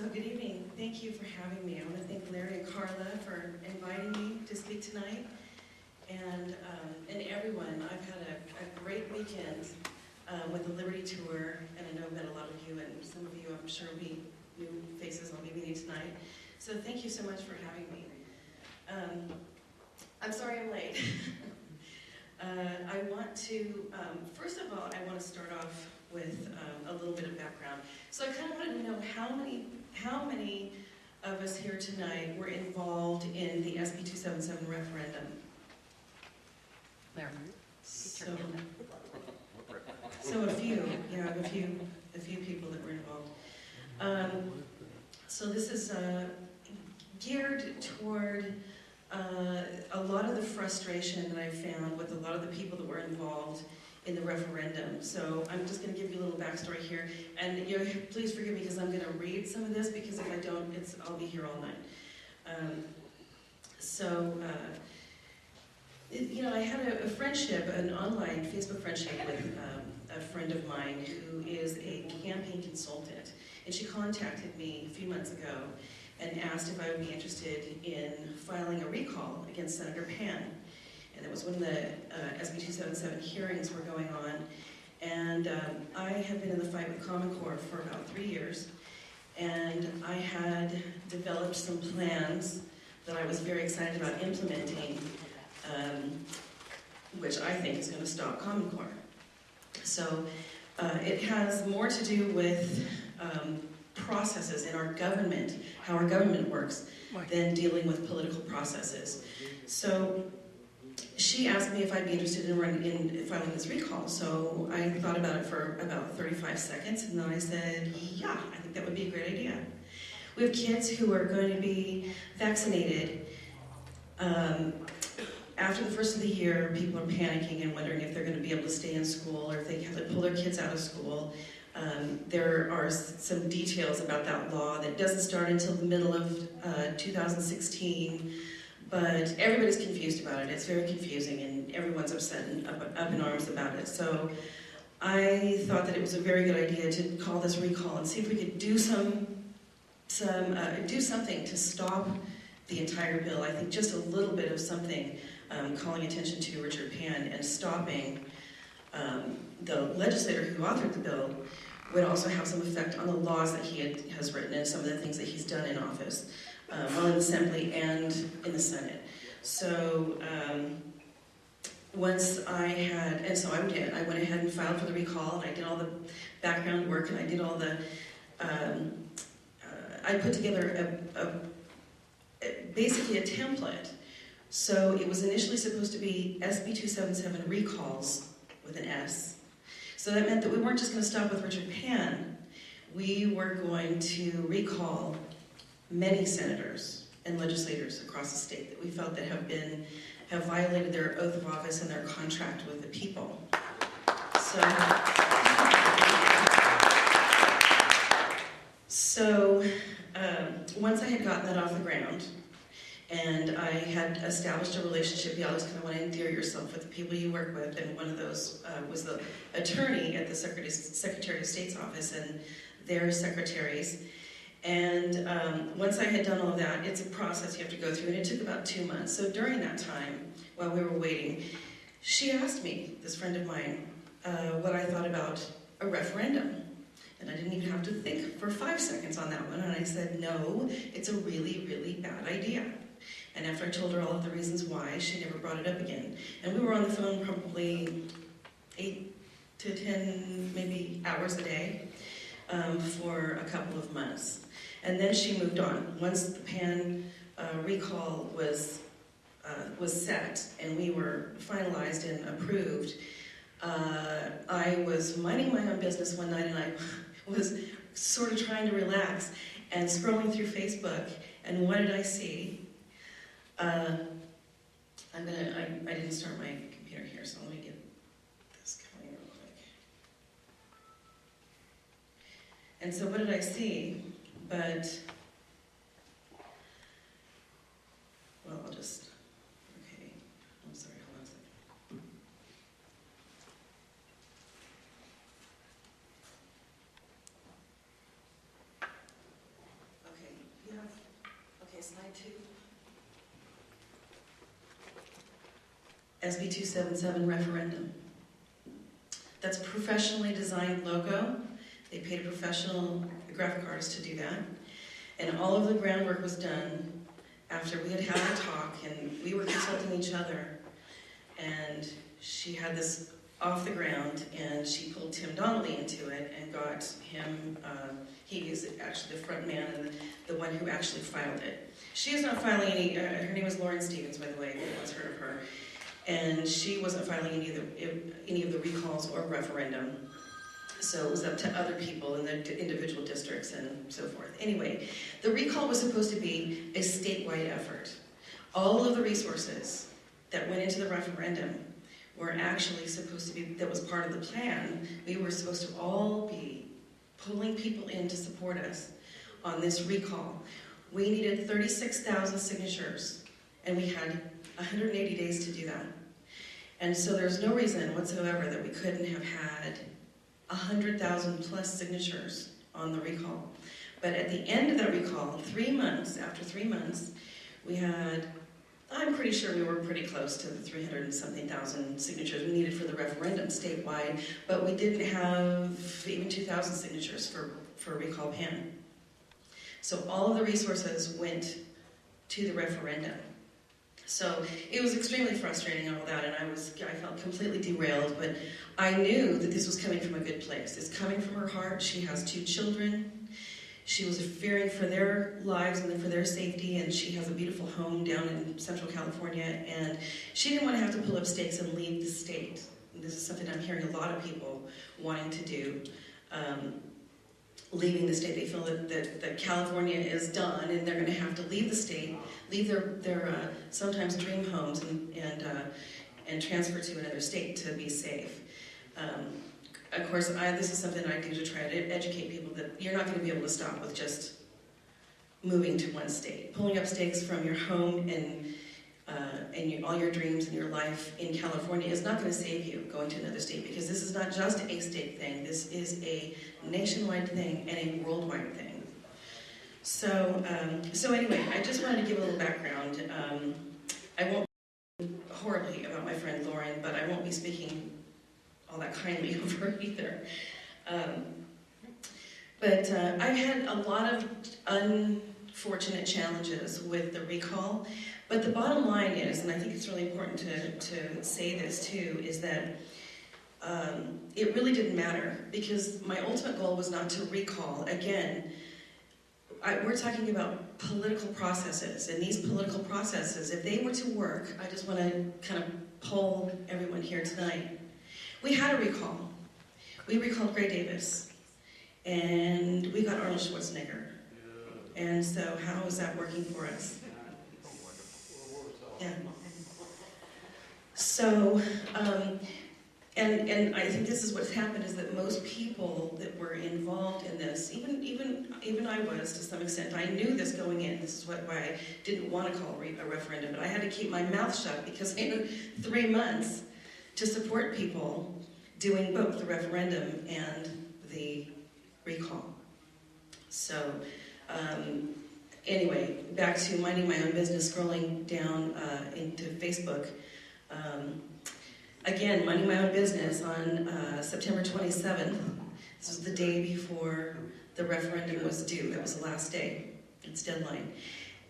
So good evening. Thank you for having me. I want to thank Larry and Carla for inviting me to speak tonight. And everyone, I've had a great weekend with the Liberty Tour, and I know I've met a lot of you, and some of you I'm sure will be new faces I'll be meeting tonight. So thank you so much for having me. I'm sorry I'm late. I want to, first of all, I want to start off with a little bit of background. So I kind of wanted to know how many of us here tonight were involved in the SB 277 referendum. There. So a few, yeah, a few people that were involved. So this is geared toward a lot of the frustration that I found with a lot of the people that were involved in the referendum. So I'm just going to give you a little backstory here, and please forgive me because I'm going to read some of this, because if I don't, I'll be here all night. I had a friendship, an online Facebook friendship with a friend of mine who is a campaign consultant, and she contacted me a few months ago and asked if I would be interested in filing a recall against Senator Pan. And it was when the SB 277 hearings were going on, and I had been in the fight with Common Core for about 3 years, and I had developed some plans that I was very excited about implementing, which I think is going to stop Common Core. So it has more to do with processes in our government, how our government works, than dealing with political processes. So she asked me if I'd be interested in filing this recall. So I thought about it for about 35 seconds, and then I said, yeah, I think that would be a great idea. We have kids who are going to be vaccinated. After the first of the year, people are panicking and wondering if they're going to be able to stay in school or if they have to pull their kids out of school. There are some details about that law that doesn't start until the middle of 2016, but everybody's confused about it. It's very confusing, and everyone's upset and up in arms about it. So I thought that it was a very good idea to call this recall and see if we could do do something to stop the entire bill. I think just a little bit of something, calling attention to Richard Pan and stopping the legislator who authored the bill would also have some effect on the laws that he has written and some of the things that he's done in office, while in the Assembly and in the Senate. So so I did. I went ahead and filed for the recall, and I did all the background work, and I did all the, I put together basically a template. So it was initially supposed to be SB 277 recalls with an S. So that meant that we weren't just going to stop with Richard Pan. We were going to recall many senators and legislators across the state that we felt that have violated their oath of office and their contract with the people. So once I had gotten that off the ground, and I had established a relationship, you always kind of want to endear yourself with the people you work with, and one of those was the attorney at the Secretary of State's office and their secretaries. And once I had done all of that, it's a process you have to go through, and it took about 2 months. So during that time, while we were waiting, she asked me, this friend of mine, what I thought about a referendum. And I didn't even have to think for 5 seconds on that one, and I said, no, it's a really, really bad idea. And after I told her all of the reasons why, she never brought it up again. And we were on the phone probably 8 to 10, maybe hours a day for a couple of months. And then she moved on. Once the Pan recall was set and we were finalized and approved, I was minding my own business one night, and I was sort of trying to relax and scrolling through Facebook, and what did I see? I didn't start my computer here, so let me get this going real quick. And so what did I see? But, well, I'll just, okay, I'm sorry, hold on a second. Slide 2. SB 277 referendum. That's a professionally designed logo. They paid a professional graphic artist to do that. And all of the groundwork was done after we had had a talk and we were consulting each other. And she had this off the ground and she pulled Tim Donnelly into it and got him, he is actually the front man and the one who actually filed it. She is not filing any, her name is Lauren Stevens, by the way, if anyone's heard of her. And she wasn't filing any of the recalls or referendum. So it was up to other people in the individual districts and so forth. Anyway, the recall was supposed to be a statewide effort. All of the resources that went into the referendum were actually supposed to be, that was part of the plan. We were supposed to all be pulling people in to support us on this recall. We needed 36,000 signatures, and we had 180 days to do that. And so there's no reason whatsoever that we couldn't have had 100,000 plus signatures on the recall. But at the end of that recall, 3 months, after 3 months, we had, I'm pretty sure we were pretty close to the 300 and something thousand signatures we needed for the referendum statewide, but we didn't have even 2,000 signatures for recall PAN. So all of the resources went to the referendum. So it was extremely frustrating and all that, and I felt completely derailed, but I knew that this was coming from a good place. It's coming from her heart. She has 2 children. She was fearing for their lives and for their safety, and she has a beautiful home down in Central California, and she didn't want to have to pull up stakes and leave the state. And this is something I'm hearing a lot of people wanting to do. Leaving the state, they feel that California is done and they're going to have to leave the state, leave their sometimes dream homes and transfer to another state to be safe. Of course, this is something I do to try to educate people that you're not going to be able to stop with just moving to one state. Pulling up stakes from your home and all your dreams and your life in California is not going to save you going to another state, because this is not just a state thing. This is a nationwide thing and a worldwide thing. So anyway, I just wanted to give a little background. I won't speak horribly about my friend Lauren, but I won't be speaking all that kindly of her either. But I've had a lot of unfortunate challenges with the recall. But the bottom line is, and I think it's really important to say this too, is that it really didn't matter, because my ultimate goal was not to recall. Again, we're talking about political processes, and these political processes, if they were to work, I just want to kind of poll everyone here tonight. We had a recall. We recalled Gray Davis, and we got Arnold Schwarzenegger. And so how is that working for us? Yeah. So, and I think this is what's happened, is that most people that were involved in this, even I was to some extent, I knew this going in. This is why I didn't want to call a referendum, but I had to keep my mouth shut, because I had 3 months to support people doing both the referendum and the recall. So, anyway, back to minding my own business, scrolling down into Facebook. Again, minding my own business on September 27th. This was the day before the referendum was due. That was the last day, its deadline.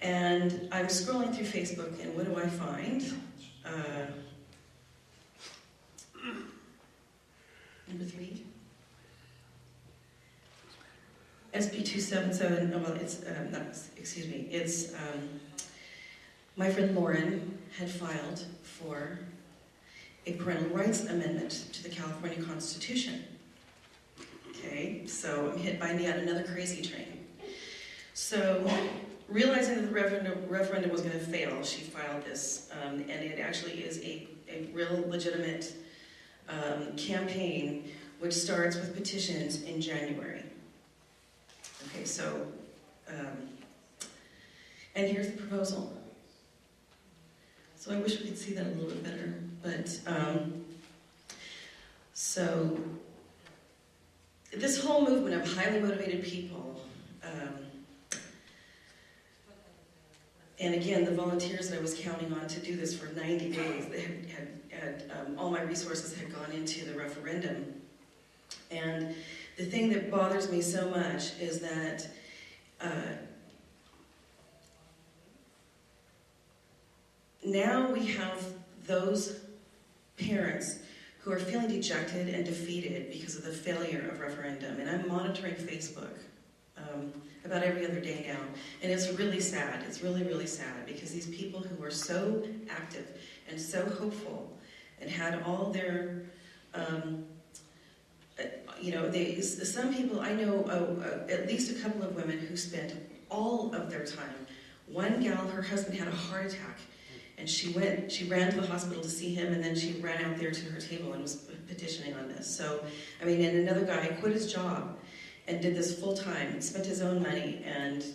And I'm scrolling through Facebook, and what do I find? Number 3. SB 277, well, it's, it's my friend Lauren had filed for a parental rights amendment to the California Constitution. Okay, so I'm hit by yet another crazy train. So, realizing that the referendum was going to fail, she filed this, and it actually is a real legitimate campaign, which starts with petitions in January. Okay, so, and here's the proposal. So I wish we could see that a little bit better, but, so, this whole movement of highly motivated people, And again, the volunteers that I was counting on to do this for 90 days, they all my resources had gone into the referendum. And the thing that bothers me so much is that now we have those parents who are feeling dejected and defeated because of the failure of referendum. And I'm monitoring Facebook about every other day now. And it's really sad. It's really, really sad because these people who were so active and so hopeful and had all their, some people, I know at least a couple of women who spent all of their time. One gal, her husband had a heart attack. And she ran to the hospital to see him, and then she ran out there to her table and was petitioning on this. So, I mean, and another guy quit his job and did this full time, spent his own money, and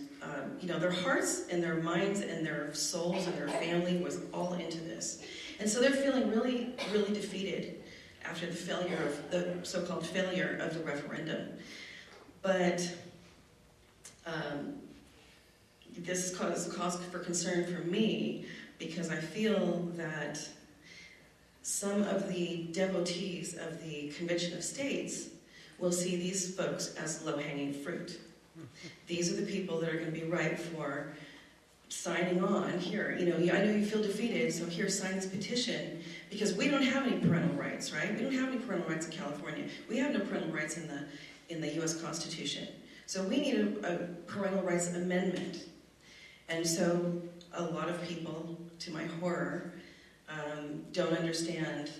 their hearts and their minds and their souls and their family was all into this. And so they're feeling really, really defeated after the failure of the so-called failure of the referendum. But this is cause for concern for me, because I feel that some of the devotees of the Convention of States will see these folks as low-hanging fruit. These are the people that are going to be ripe for signing on. Here, I know you feel defeated, so here, sign this petition, because we don't have any parental rights, right? We don't have any parental rights in California. We have no parental rights in the U.S. Constitution. So we need a parental rights amendment. And so a lot of people, to my horror, don't understand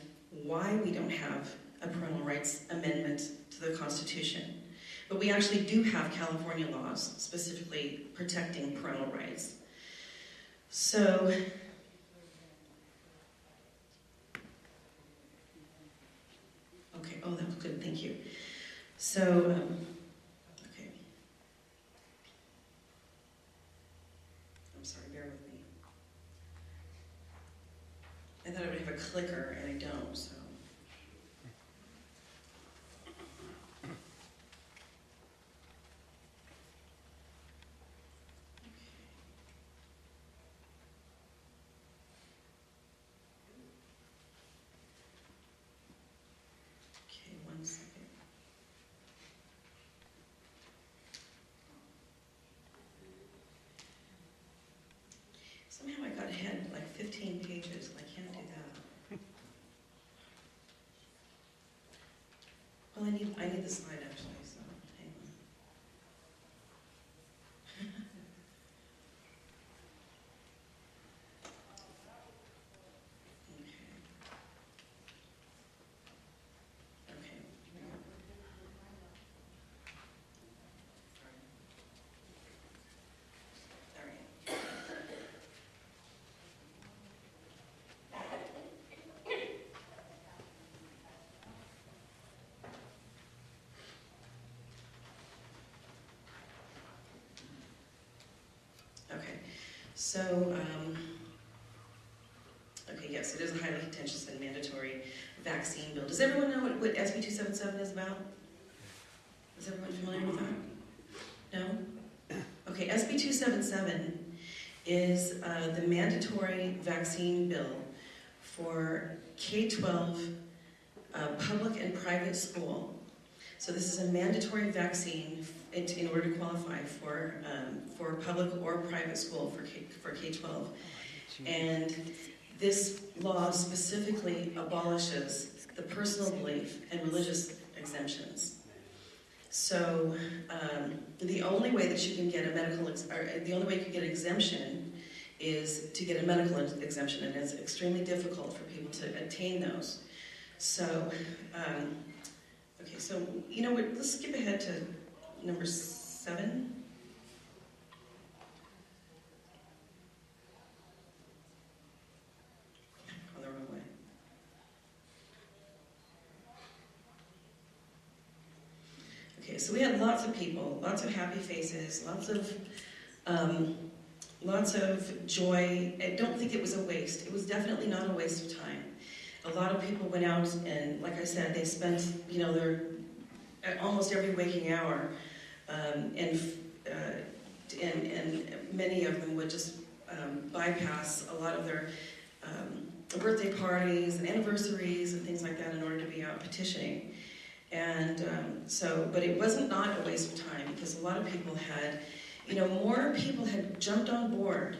why we don't have a parental rights amendment to the Constitution. But we actually do have California laws specifically protecting parental rights. So, okay, oh, that was good, thank you. So, okay. I'm sorry, bear with me. I thought I would have a clicker, and I don't, so. Okay, 1 second. Somehow I got ahead like 15 pages, and I can't do that. Well, I need the slide actually, so hang on. Okay. All right. Okay, so, okay, yes, it is a highly contentious and mandatory vaccine bill. Does everyone know what SB 277 is about? Is everyone familiar with that? No? Okay, SB 277 is the mandatory vaccine bill for K-12 public and private school. So this is a mandatory vaccine in order to qualify for public or private school for K-12. And this law specifically abolishes the personal belief and religious exemptions. So the only way that you can get the only way you can get an exemption is to get a medical exemption, and it's extremely difficult for people to attain those. So, okay, so, let's skip ahead to number 7. On the wrong way. Okay, so we had lots of people, lots of happy faces, lots of joy. I don't think it was a waste. It was definitely not a waste of time. A lot of people went out and, like I said, they spent, their almost every waking hour, and many of them would just bypass a lot of their birthday parties and anniversaries and things like that in order to be out petitioning. And but it wasn't not a waste of time, because a lot of people had, more people had jumped on board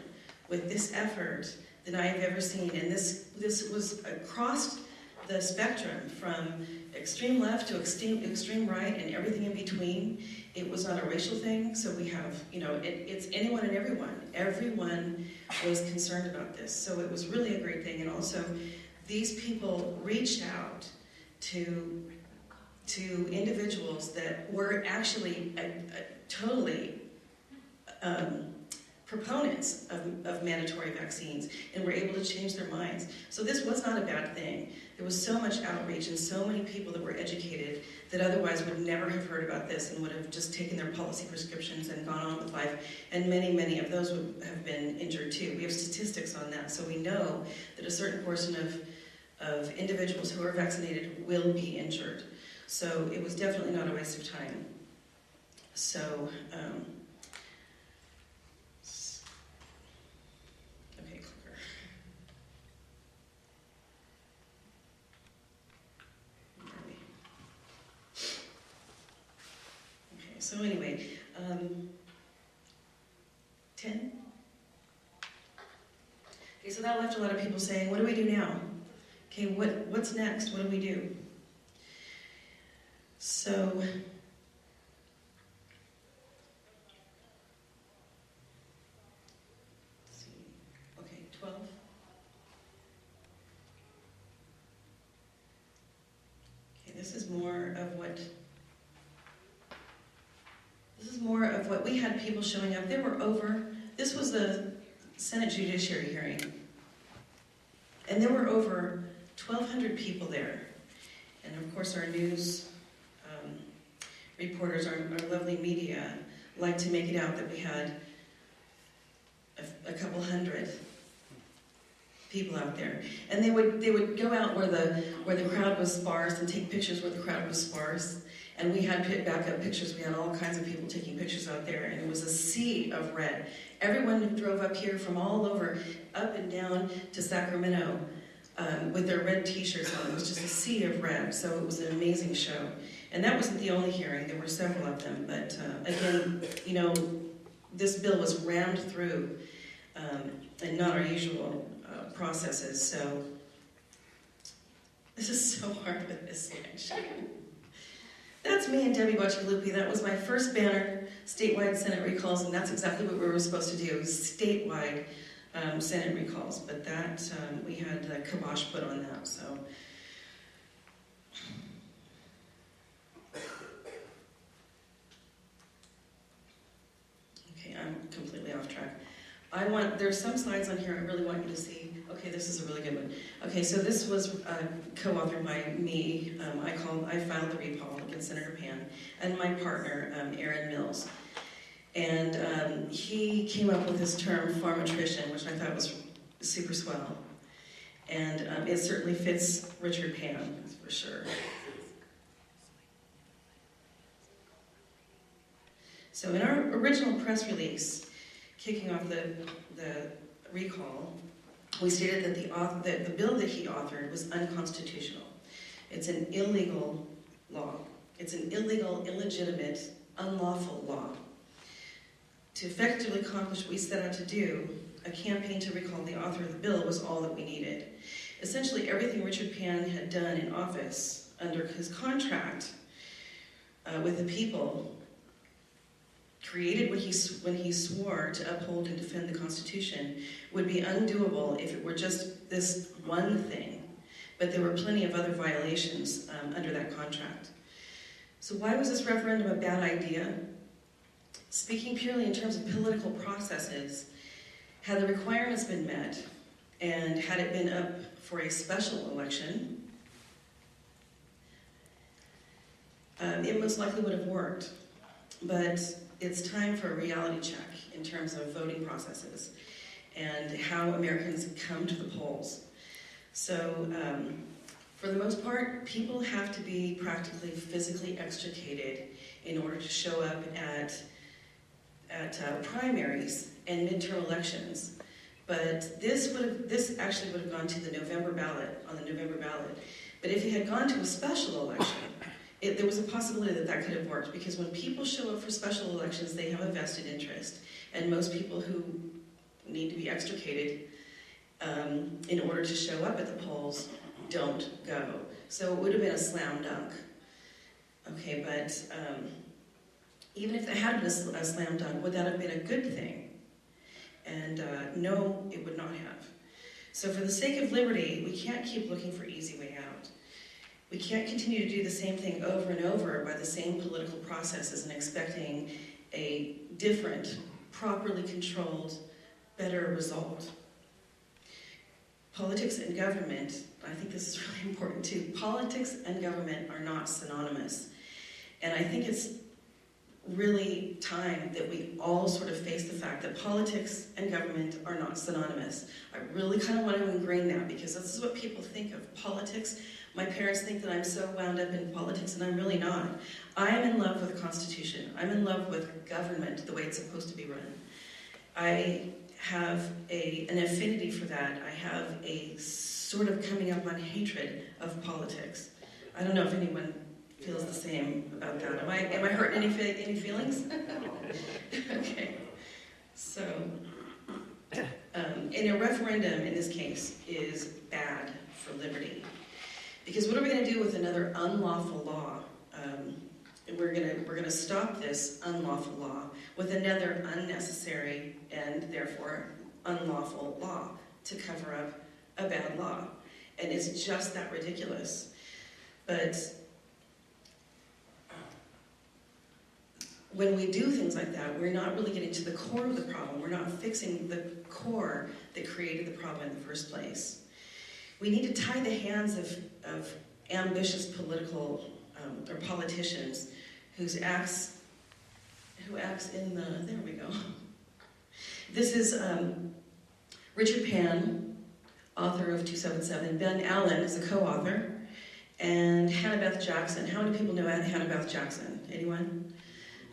with this effort than I have ever seen. And this was across the spectrum, from extreme left to extreme right and everything in between. It was not a racial thing, so we have, it's anyone and everyone. Everyone was concerned about this, so it was really a great thing. And also, these people reached out to individuals that were actually totally proponents of mandatory vaccines and were able to change their minds. So this was not a bad thing. There was so much outreach and so many people that were educated that otherwise would never have heard about this and would have just taken their policy prescriptions and gone on with life. And many, many of those would have been injured too. We have statistics on that, so we know that a certain portion of individuals who are vaccinated will be injured. So it was definitely not a waste of time. So, okay, clicker. Where are we? Okay, so anyway, 10? Okay, so that left a lot of people saying, what do we do now? Okay, what's next? What do we do? So, let's see, okay, 12. Okay, this is more of what we had people showing up. This was the Senate Judiciary hearing, and there were over 1,200 people there. And of course our news reporters, our lovely media, like to make it out that we had a couple hundred people out there. And they would go out where the crowd was sparse and take pictures where the crowd was sparse. And we had backup pictures. We had all kinds of people taking pictures out there, and it was a sea of red. Everyone who drove up here from all over, up and down to Sacramento, with their red t-shirts on. It was just a sea of red, so it was an amazing show. And that wasn't the only hearing, there were several of them, but again, this bill was rammed through, and not our usual processes, so this is so hard with this section. That's me and Debbie Boccialupi. That was my first banner, statewide Senate recalls, and that's exactly what we were supposed to do, statewide Senate recalls, but that, we had the kibosh put on that, so. Okay, I'm completely off track. There's some slides on here I really want you to see. Okay, this is a really good one. Okay, so this was co-authored by me. I filed the recall against Senator Pan, and my partner, Aaron Mills. And he came up with this term, pharmatrician, which I thought was super swell. And it certainly fits Richard Pan, for sure. So in our original press release, kicking off the recall, we stated that the bill that he authored was unconstitutional. It's an illegal law. It's an illegal, illegitimate, unlawful law. To effectively accomplish what we set out to do, a campaign to recall the author of the bill was all that we needed. Essentially, everything Richard Pan had done in office under his contract with the people, created when he swore to uphold and defend the Constitution, would be undoable if it were just this one thing. But there were plenty of other violations under that contract. So why was this referendum a bad idea? Speaking purely in terms of political processes, had the requirements been met, and had it been up for a special election, it most likely would have worked. But it's time for a reality check in terms of voting processes and how Americans come to the polls. So, for the most part, people have to be practically physically extricated in order to show up at primaries and midterm elections. But this actually would have gone to the November ballot, on the November ballot. But if it had gone to a special election, there was a possibility that that could have worked, because when people show up for special elections, they have a vested interest. And most people who need to be extricated in order to show up at the polls don't go. So it would have been a slam dunk. Okay, but even if it had been a slam dunk, would that have been a good thing? And no, it would not have. So for the sake of liberty, we can't keep looking for easy way out. We can't continue to do the same thing over and over by the same political processes and expecting a different, properly controlled, better result. Politics and government, I think this is really important too, politics and government are not synonymous. And I think it's really time that we all sort of face the fact that politics and government are not synonymous. I really kind of want to ingrain that, because this is what people think of politics. My parents think that I'm so wound up in politics, and I'm really not. I'm in love with the Constitution. I'm in love with government, the way it's supposed to be run. I have an affinity for that. I have a sort of coming up on hatred of politics. I don't know if anyone feels the same about that. Am I hurting any feelings? Okay. So, and a referendum in this case is bad for liberty. Because what are we going to do with another unlawful law? We're gonna stop this unlawful law with another unnecessary and therefore unlawful law to cover up a bad law. And it's just that ridiculous. But when we do things like that, we're not really getting to the core of the problem. We're not fixing the core that created the problem in the first place. We need to tie the hands of ambitious political or politicians who acts in the, there we go. This is Richard Pan, author of 277. Ben Allen is a co-author. And Hannah Beth Jackson. How many people know Hannah Beth Jackson? Anyone?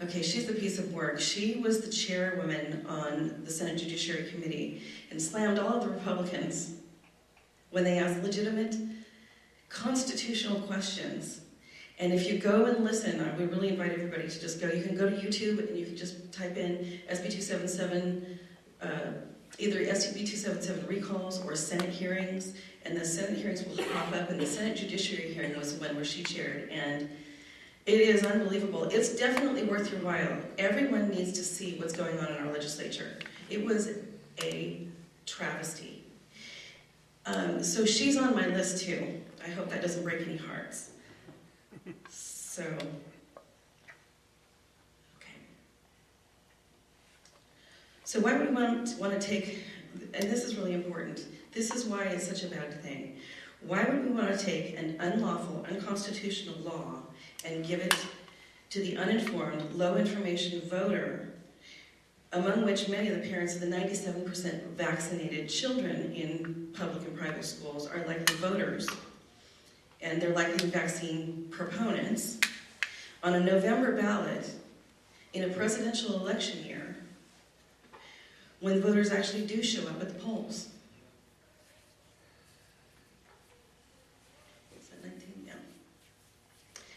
Okay, she's the piece of work. She was the chairwoman on the Senate Judiciary Committee and slammed all of the Republicans when they asked legitimate constitutional questions. And if you go and listen, we really invite everybody to just go. You can go to YouTube and you can just type in SB277, either SB277 recalls or Senate hearings, and the Senate hearings will pop up, and the Senate Judiciary hearing was the one where she chaired, and it is unbelievable. It's definitely worth your while. Everyone needs to see what's going on in our legislature. It was a travesty. So she's on my list too. I hope that doesn't break any hearts. So, okay. So why would we want to take, and this is really important, this is why it's such a bad thing. Why would we want to take an unlawful, unconstitutional law and give it to the uninformed, low-information voter, among which many of the parents of the 97% vaccinated children in public and private schools are likely voters, and they're likely vaccine proponents, on a November ballot in a presidential election year when voters actually do show up at the polls. Is that 19? Yeah.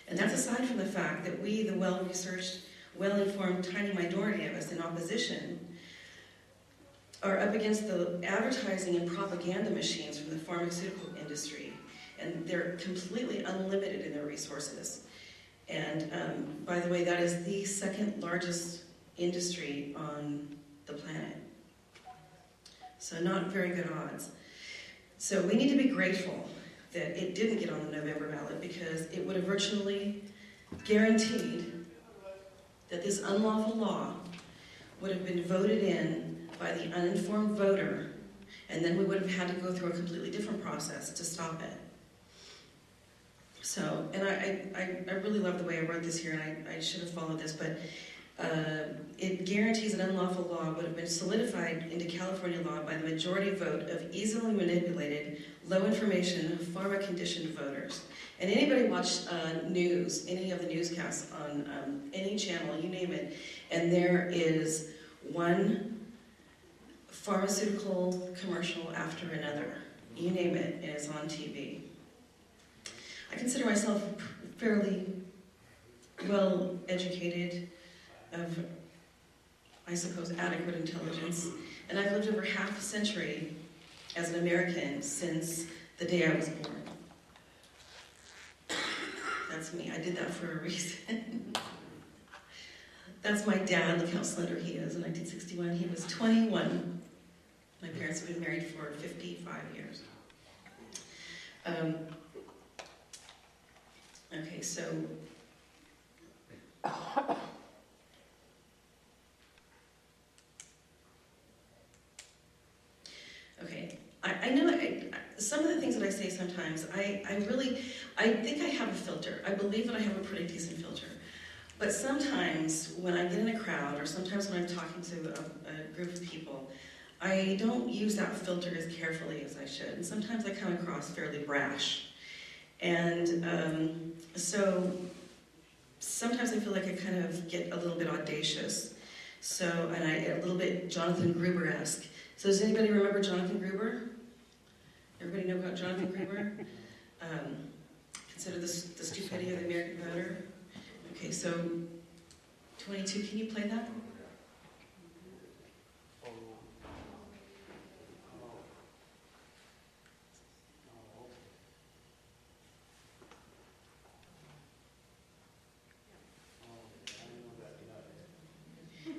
And that's aside from the fact that we, the well-researched, well-informed tiny minority of us in opposition, are up against the advertising and propaganda machines from the pharmaceutical industry. And they're completely unlimited in their resources. And by the way, that is the second largest industry on the planet. So not very good odds. So we need to be grateful that it didn't get on the November ballot, because it would have virtually guaranteed that this unlawful law would have been voted in by the uninformed voter, and then we would have had to go through a completely different process to stop it. So, and I really love the way I wrote this here, and I should have followed this, but it guarantees an unlawful law would have been solidified into California law by the majority vote of easily manipulated, low-information, pharma-conditioned voters. And anybody watch news, any of the newscasts on any channel, you name it, and there is one pharmaceutical commercial after another. You name it, it is on TV. I consider myself fairly well educated, of, I suppose, adequate intelligence, and I've lived over half a century as an American since the day I was born. That's me. I did that for a reason. That's my dad. Look how slender he is. In 1961, he was 21. My parents have been married for 55 years. Okay, so okay, I know some of the things that I say sometimes, I think I have a filter. I believe that I have a pretty decent filter. But sometimes when I get in a crowd, or sometimes when I'm talking to a group of people, I don't use that filter as carefully as I should. And sometimes I come across fairly brash. And so sometimes I feel like I kind of get a little bit audacious. So, and a little bit Jonathan Gruber-esque. So does anybody remember Jonathan Gruber? Everybody know about Jonathan Gruber? Consider the stupidity of the American voter. Okay, so 22, can you play that?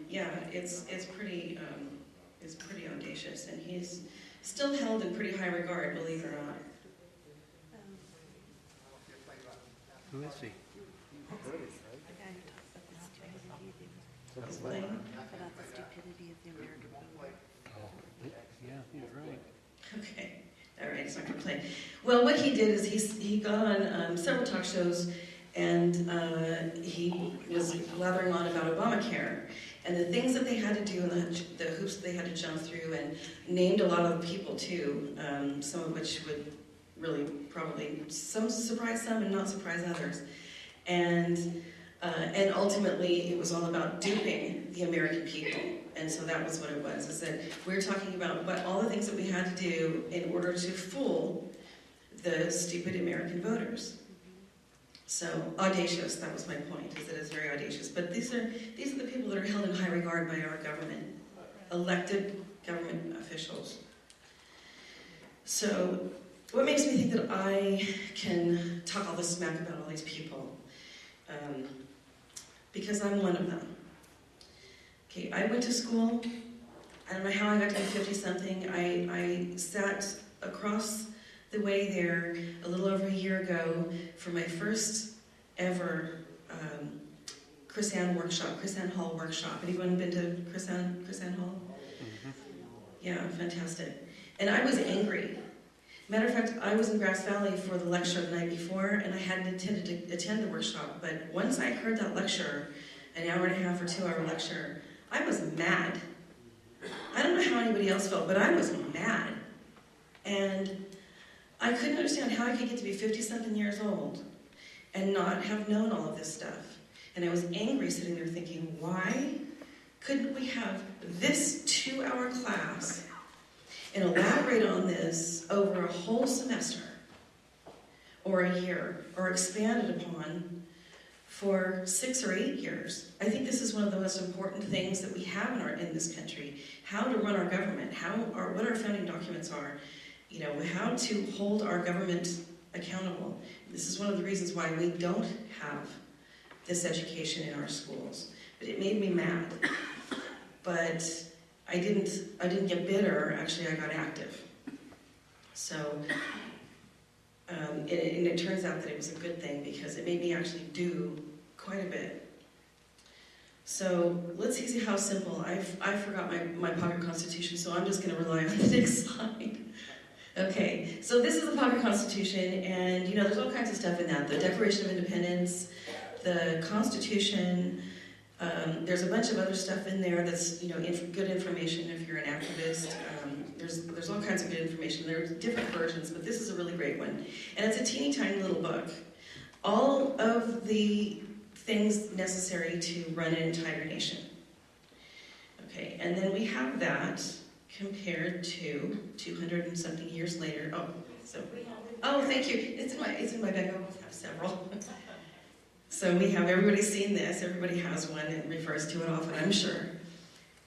Yeah, it's pretty audacious, and he's still held in pretty high regard, believe it or not. Who is he? He's playing. About the stupidity of the American people. Oh, yeah, he's right. Okay, all right, it's not going to play. Well, what he did is he got on several talk shows, and he was blathering on about Obamacare and the things that they had to do and the hoops that they had to jump through, and named a lot of people too, some of which would really probably surprise some and not surprise others. And ultimately, it was all about duping the American people. And so that was what it was, is that we're talking about all the things that we had to do in order to fool the stupid American voters. So, audacious, that was my point, is that it's very audacious. But these are the people that are held in high regard by our government, elected government officials. So, what makes me think that I can talk all this smack about all these people? Because I'm one of them. Okay, I went to school. I don't know how I got to be 50-something. I sat across the way there a little over a year ago for my first ever Chris Ann Hall workshop. Anyone been to Chris Ann Hall? Mm-hmm. Yeah, fantastic. And I was angry. Matter of fact, I was in Grass Valley for the lecture the night before, and I hadn't intended to attend the workshop. But once I heard that lecture, an hour and a half or 2-hour lecture, I was mad. I don't know how anybody else felt, but I was mad. And I couldn't understand how I could get to be 50-something years old and not have known all of this stuff. And I was angry sitting there thinking, why couldn't we have this 2-hour class and elaborate on this over a whole semester or a year, or expand it upon for 6 or 8 years? I think this is one of the most important things that we have in this country. How to run our government, what our founding documents are, how to hold our government accountable. This is one of the reasons why we don't have this education in our schools. But it made me mad. But I didn't get bitter, actually I got active. So, and it turns out that it was a good thing because it made me actually do quite a bit. So let's see how simple. I forgot my pocket constitution, so I'm just going to rely on the next slide. Okay, so this is the pocket constitution, and there's all kinds of stuff in that. The Declaration of Independence, the Constitution. There's a bunch of other stuff in there that's good information if you're an activist. There's all kinds of good information. There's different versions, but this is a really great one. And it's a teeny tiny little book. All of the things necessary to run an entire nation. Okay, and then we have that, compared to 200 and something years later. Oh, thank you. It's in my bag. I have several. So we have, everybody's seen this. Everybody has one and refers to it often, I'm sure.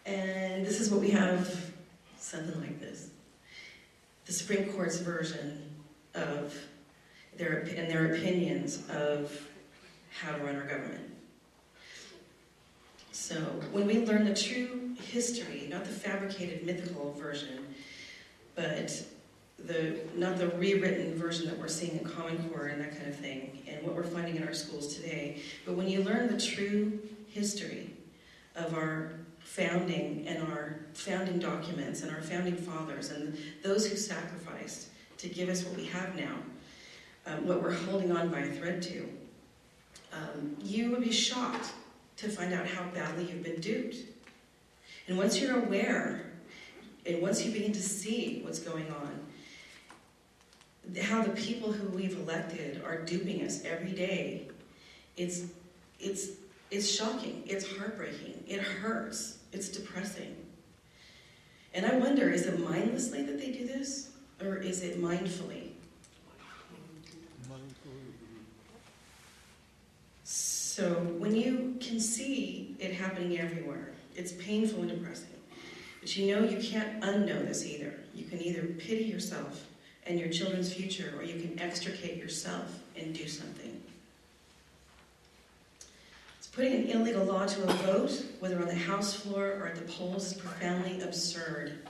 And this is what we have, something like this. The Supreme Court's version of their opinions of how to run our government. So when we learn the true history, not the fabricated mythical version, but not the rewritten version that we're seeing in Common Core and that kind of thing, and what we're finding in our schools today, but when you learn the true history of our founding and our founding documents and our founding fathers and those who sacrificed to give us what we have now, what we're holding on by a thread to, you would be shocked to find out how badly you've been duped. And once you're aware, and once you begin to see what's going on, how the people who we've elected are duping us every day, it's shocking, it's heartbreaking, it hurts, it's depressing. And I wonder, is it mindlessly that they do this, or is it mindfully? So when you can see it happening everywhere, it's painful and depressing. But you know you can't unknow this either. You can either pity yourself and your children's future, or you can extricate yourself and do something. So putting an illegal law to a vote, whether on the House floor or at the polls, is profoundly absurd.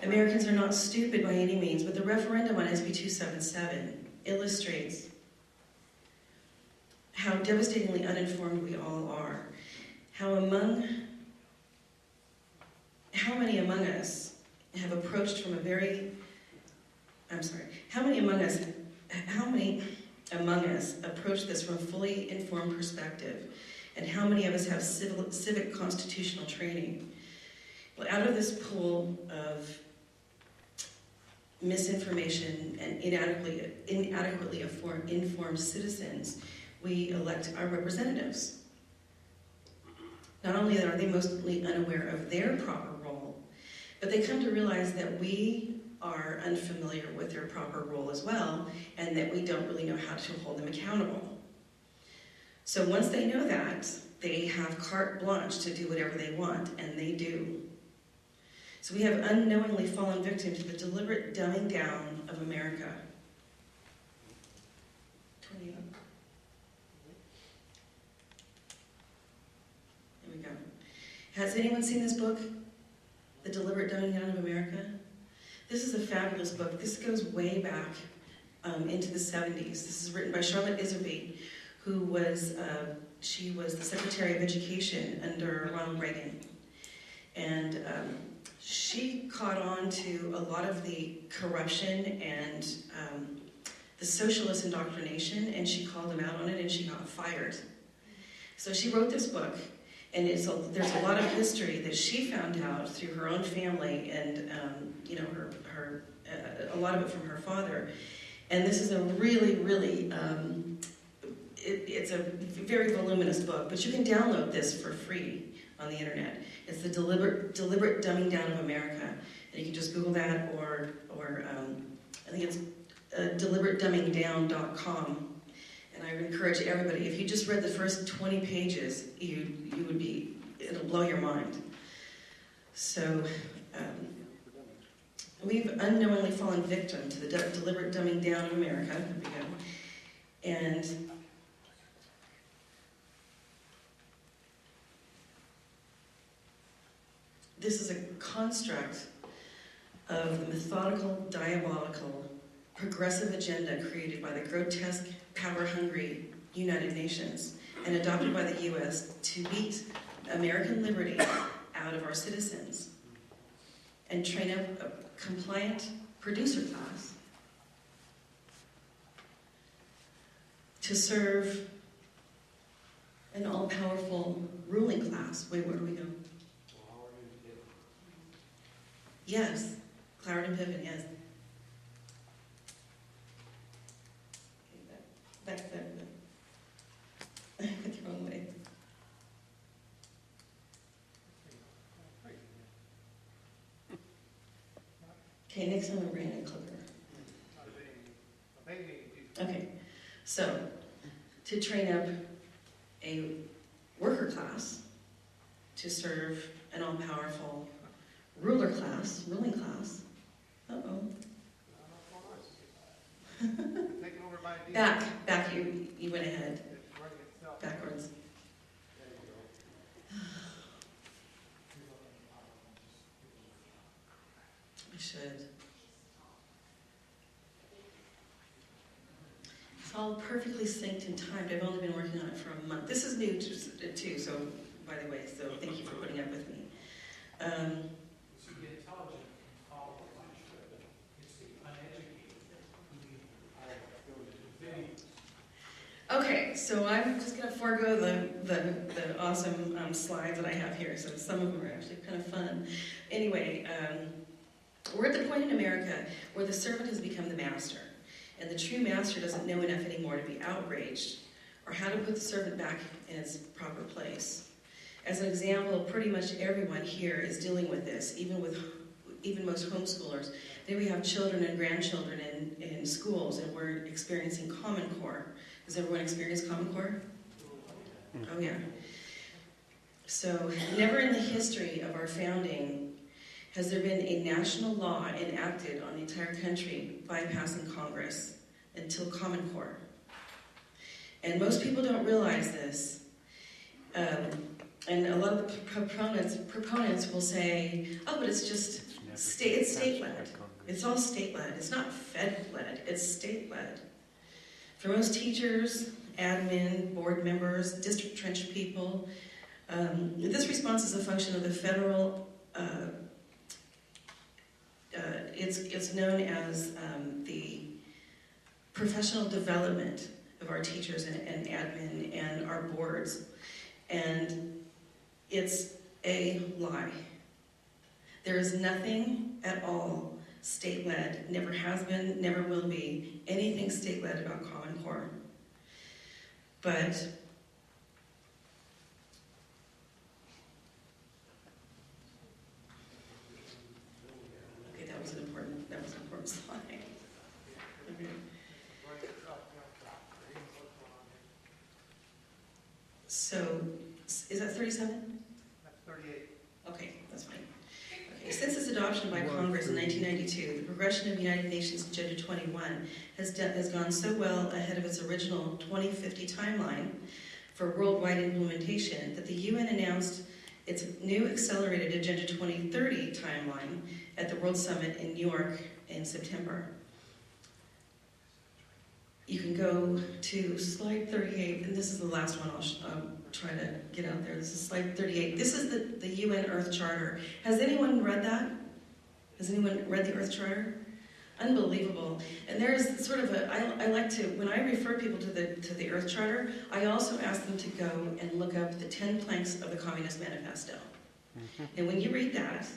Americans are not stupid by any means, but the referendum on SB 277 illustrates how devastatingly uninformed we all are. How many among us have approached from how many among us approach this from a fully informed perspective, and how many of us have civic constitutional training? Well, out of this pool of misinformation and inadequately informed citizens, we elect our representatives. Not only are they mostly unaware of their proper role, but they come to realize that we are unfamiliar with their proper role as well, and that we don't really know how to hold them accountable. So once they know that, they have carte blanche to do whatever they want, and they do. So we have unknowingly fallen victim to the deliberate dumbing down of America. 28. There we go. Has anyone seen this book, The Deliberate Dumbing Down of America? This is a fabulous book. This goes way back into the 70s. This is written by Charlotte Iserbyt, who was, she was the Secretary of Education under Ronald Reagan. And she caught on to a lot of the corruption and the socialist indoctrination, and she called them out on it, and she got fired. So she wrote this book, and there's a lot of history that she found out through her own family, and a lot of it from her father. And this is a really, really, it's a very voluminous book, but you can download this for free on the internet. It's the deliberate dumbing down of America, and you can just Google that, or I think it's deliberatedumbingdown.com. And I would encourage everybody, if you just read the first 20 pages, it'll blow your mind. So we've unknowingly fallen victim to the deliberate dumbing down of America. There we go. And this is a construct of the methodical, diabolical, progressive agenda created by the grotesque, power-hungry United Nations and adopted by the U.S. to beat American liberty out of our citizens and train up a compliant producer class to serve an all-powerful ruling class. Wait, where do we go? Yes, Cloward and Pippin, yes. Okay, back there. I went the wrong way. Okay, next time we're bringing a clicker. Okay, so to train up a worker class to serve an all-powerful ruling class. Uh-oh. Back, you went ahead. Backwards. I should. It's all perfectly synced and timed. I've only been working on it for a month. This is new too, so by the way, so thank you for putting up with me. Okay, so I'm just going to forego the awesome slides that I have here. So some of them are actually kind of fun. Anyway, we're at the point in America where the servant has become the master. And the true master doesn't know enough anymore to be outraged or how to put the servant back in its proper place. As an example, pretty much everyone here is dealing with this, even most homeschoolers. Then we have children and grandchildren in schools, and we're experiencing Common Core. Has everyone experienced Common Core? Oh yeah. So never in the history of our founding has there been a national law enacted on the entire country bypassing Congress until Common Core. And most people don't realize this. And a lot of the proponents will say, oh, but it's just state-led. It's all state-led. It's not Fed-led. It's state-led. For most teachers, admin, board members, district trench people, this response is a function of the federal, it's known as the professional development of our teachers and admin and our boards. And it's a lie. There is nothing at all state-led, never has been, never will be, anything state-led about Common Core. But okay, that was an important slide. Okay. So, is that 37? That's 38. Okay, that's fine. Okay. Since its adoption by Congress in 1992, the progression of United Nations Agenda 21 has gone so well ahead of its original 2050 timeline for worldwide implementation that the UN announced its new accelerated Agenda 2030 timeline at the World Summit in New York in September. You can go to slide 38, and this is the last one I'll try to get out there. This is slide 38. This is the UN Earth Charter. Has anyone read that? Has anyone read the Earth Charter? Unbelievable. And there's sort of I like to, when I refer people to the Earth Charter, I also ask them to go and look up the 10 planks of the Communist Manifesto. And when you read that,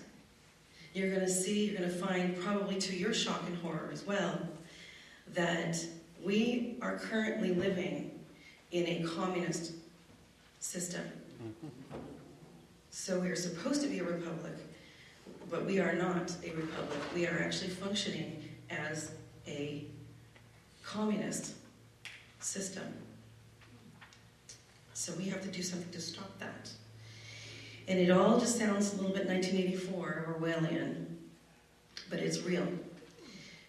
you're going to find, probably to your shock and horror as well, that we are currently living in a communist system. So we are supposed to be a republic, but we are not a republic. We are actually functioning as a communist system. So we have to do something to stop that. And it all just sounds a little bit 1984 Orwellian, but it's real.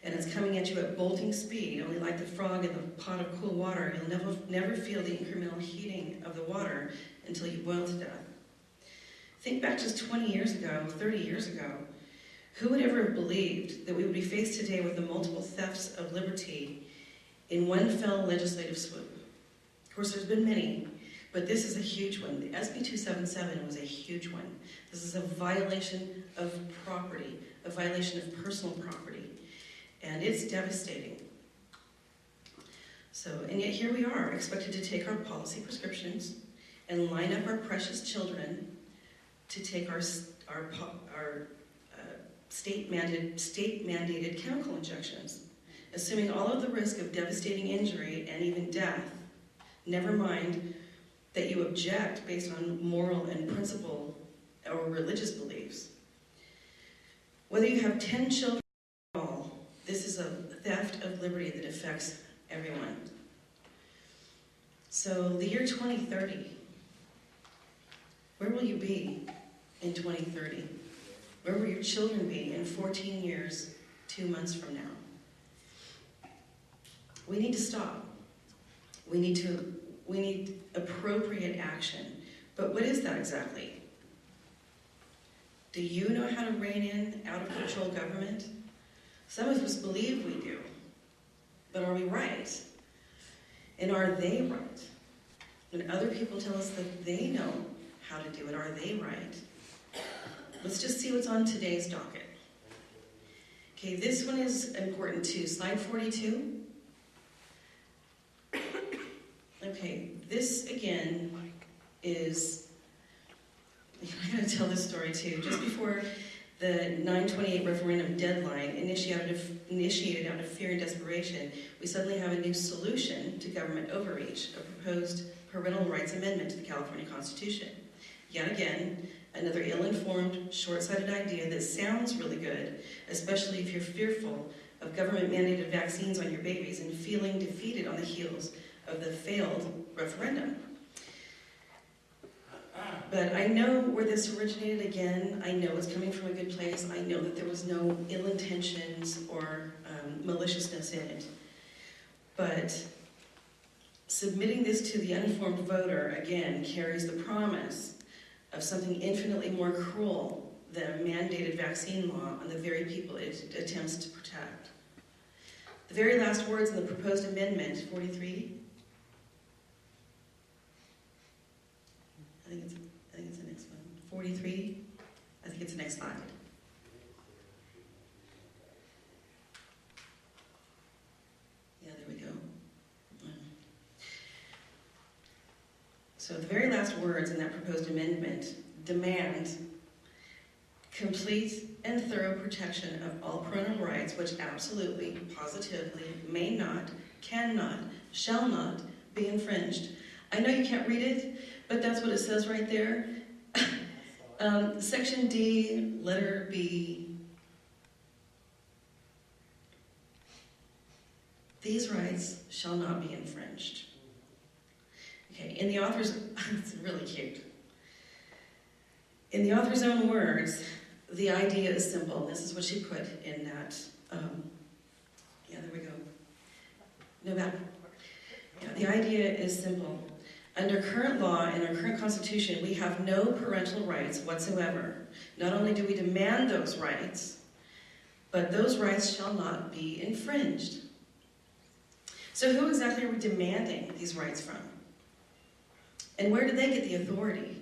And it's coming at you at bolting speed, only like the frog in the pot of cool water. You'll never feel the incremental heating of the water until you boil to death. Think back just 20 years ago, 30 years ago. Who would ever have believed that we would be faced today with the multiple thefts of liberty in one fell legislative swoop? Of course, there's been many, but this is a huge one. The SB 277 was a huge one. This is a violation of property, a violation of personal property. And it's devastating. So, and yet here we are, expected to take our policy prescriptions and line up our precious children to take our state-mandated chemical injections, assuming all of the risk of devastating injury and even death. Never mind that you object based on moral and principle or religious beliefs. Whether you have 10 children is a theft of liberty that affects everyone. So the year 2030, where will you be in 2030? Where will your children be in 14 years, 2 months from now? We need to stop. We need appropriate action. But what is that exactly? Do you know how to rein in out-of-control government? Some of us believe we do. But are we right? And are they right? When other people tell us that they know how to do it, are they right? Let's just see what's on today's docket. Okay, this one is important too. Slide 42. Okay, this again is, I'm going to tell this story too. Just before the 9/28 referendum deadline initiated out of fear and desperation, we suddenly have a new solution to government overreach, a proposed parental rights amendment to the California Constitution. Yet again, another ill-informed, short-sighted idea that sounds really good, especially if you're fearful of government-mandated vaccines on your babies and feeling defeated on the heels of the failed referendum. But I know where this originated again. I know it's coming from a good place. I know that there was no ill intentions or maliciousness in it. But submitting this to the uninformed voter, again, carries the promise of something infinitely more cruel than a mandated vaccine law on the very people it attempts to protect. The very last words in the proposed amendment, 43, I think it's the next one. 43, I think it's the next slide. Yeah, there we go. So the very last words in that proposed amendment demand complete and thorough protection of all parental rights, which absolutely, positively, may not, cannot, shall not be infringed. I know you can't read it, but that's what it says right there. Section D, letter B. These rights shall not be infringed. Okay, in the author's, it's really cute. In the author's own words, the idea is simple. This is what she put in that, yeah, there we go. No matter. Yeah, the idea is simple. Under current law and our current Constitution, we have no parental rights whatsoever. Not only do we demand those rights, but those rights shall not be infringed. So who exactly are we demanding these rights from? And where do they get the authority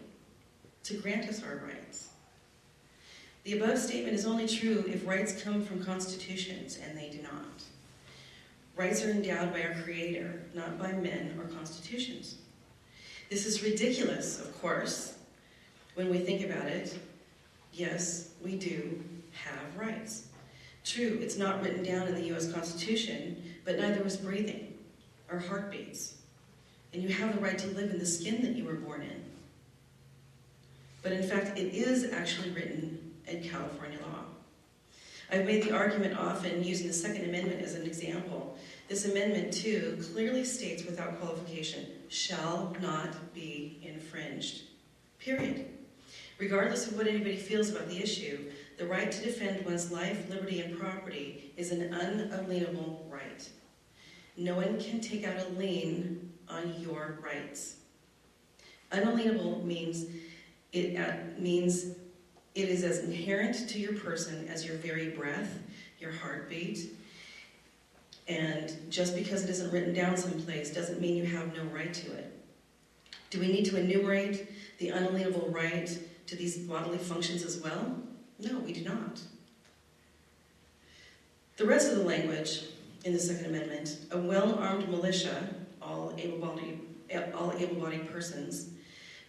to grant us our rights? The above statement is only true if rights come from constitutions, and they do not. Rights are endowed by our Creator, not by men or constitutions. This is ridiculous, of course, when we think about it. Yes, we do have rights. True, it's not written down in the U.S. Constitution, but neither is breathing or heartbeats. And you have the right to live in the skin that you were born in. But in fact, it is actually written in California law. I've made the argument often using the Second Amendment as an example. This amendment, too, clearly states without qualification, shall not be infringed. Period. Regardless of what anybody feels about the issue, the right to defend one's life, liberty, and property is an unalienable right. No one can take out a lien on your rights. Unalienable means it is as inherent to your person as your very breath, your heartbeat, and just because it isn't written down someplace doesn't mean you have no right to it. Do we need to enumerate the unalienable right to these bodily functions as well? No, we do not. The rest of the language in the Second Amendment, a well-armed militia, all able-bodied persons,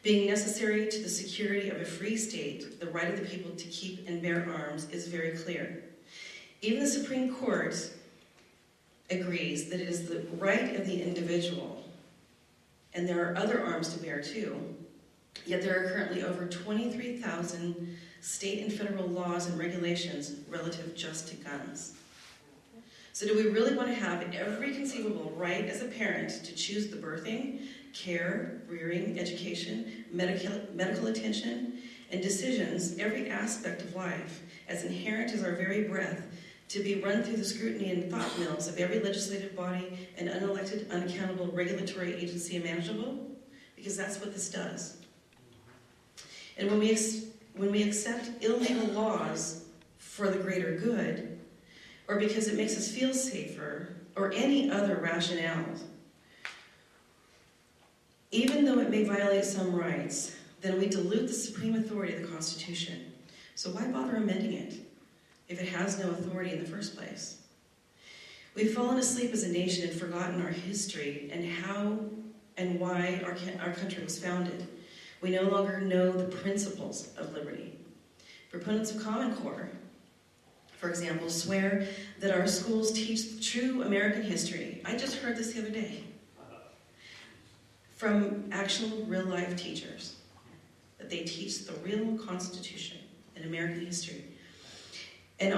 being necessary to the security of a free state, the right of the people to keep and bear arms is very clear. Even the Supreme Court agrees that it is the right of the individual, and there are other arms to bear too, yet there are currently over 23,000 state and federal laws and regulations relative just to guns. So do we really want to have every conceivable right as a parent to choose the birthing, care, rearing, education, medical attention, and decisions, every aspect of life, as inherent as our very breath, to be run through the scrutiny and thought mills of every legislative body and unelected, unaccountable regulatory agency imaginable? Because that's what this does. And when we accept illegal laws for the greater good, or because it makes us feel safer, or any other rationale, even though it may violate some rights, then we dilute the supreme authority of the Constitution. So why bother amending it if it has no authority in the first place? We've fallen asleep as a nation and forgotten our history and how and why our country was founded. We no longer know the principles of liberty. Proponents of Common Core, for example, swear that our schools teach true American history. I just heard this the other day from actual real-life teachers, that they teach the real Constitution and American history. And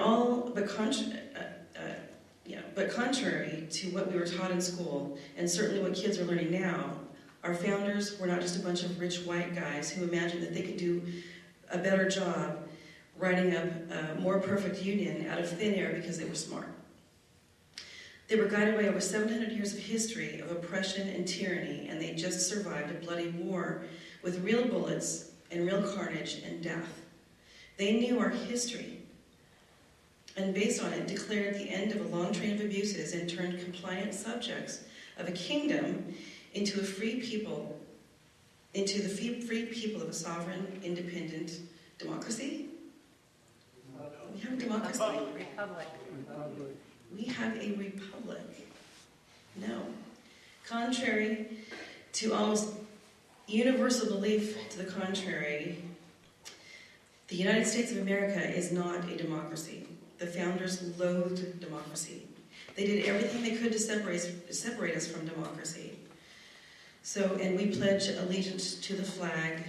but contrary to what we were taught in school, and certainly what kids are learning now, our founders were not just a bunch of rich white guys who imagined that they could do a better job writing up a more perfect union out of thin air because they were smart. They were guided by over 700 years of history of oppression and tyranny, and they just survived a bloody war with real bullets and real carnage and death. They knew our history, and based on it, declared the end of a long train of abuses and turned compliant subjects of a kingdom into the free people of a sovereign, independent democracy. We have a democracy. Republic. We have a republic. No. Contrary to almost universal belief to the contrary, the United States of America is not a democracy. The founders loathed democracy. They did everything they could to separate us from democracy. And we pledge allegiance to the flag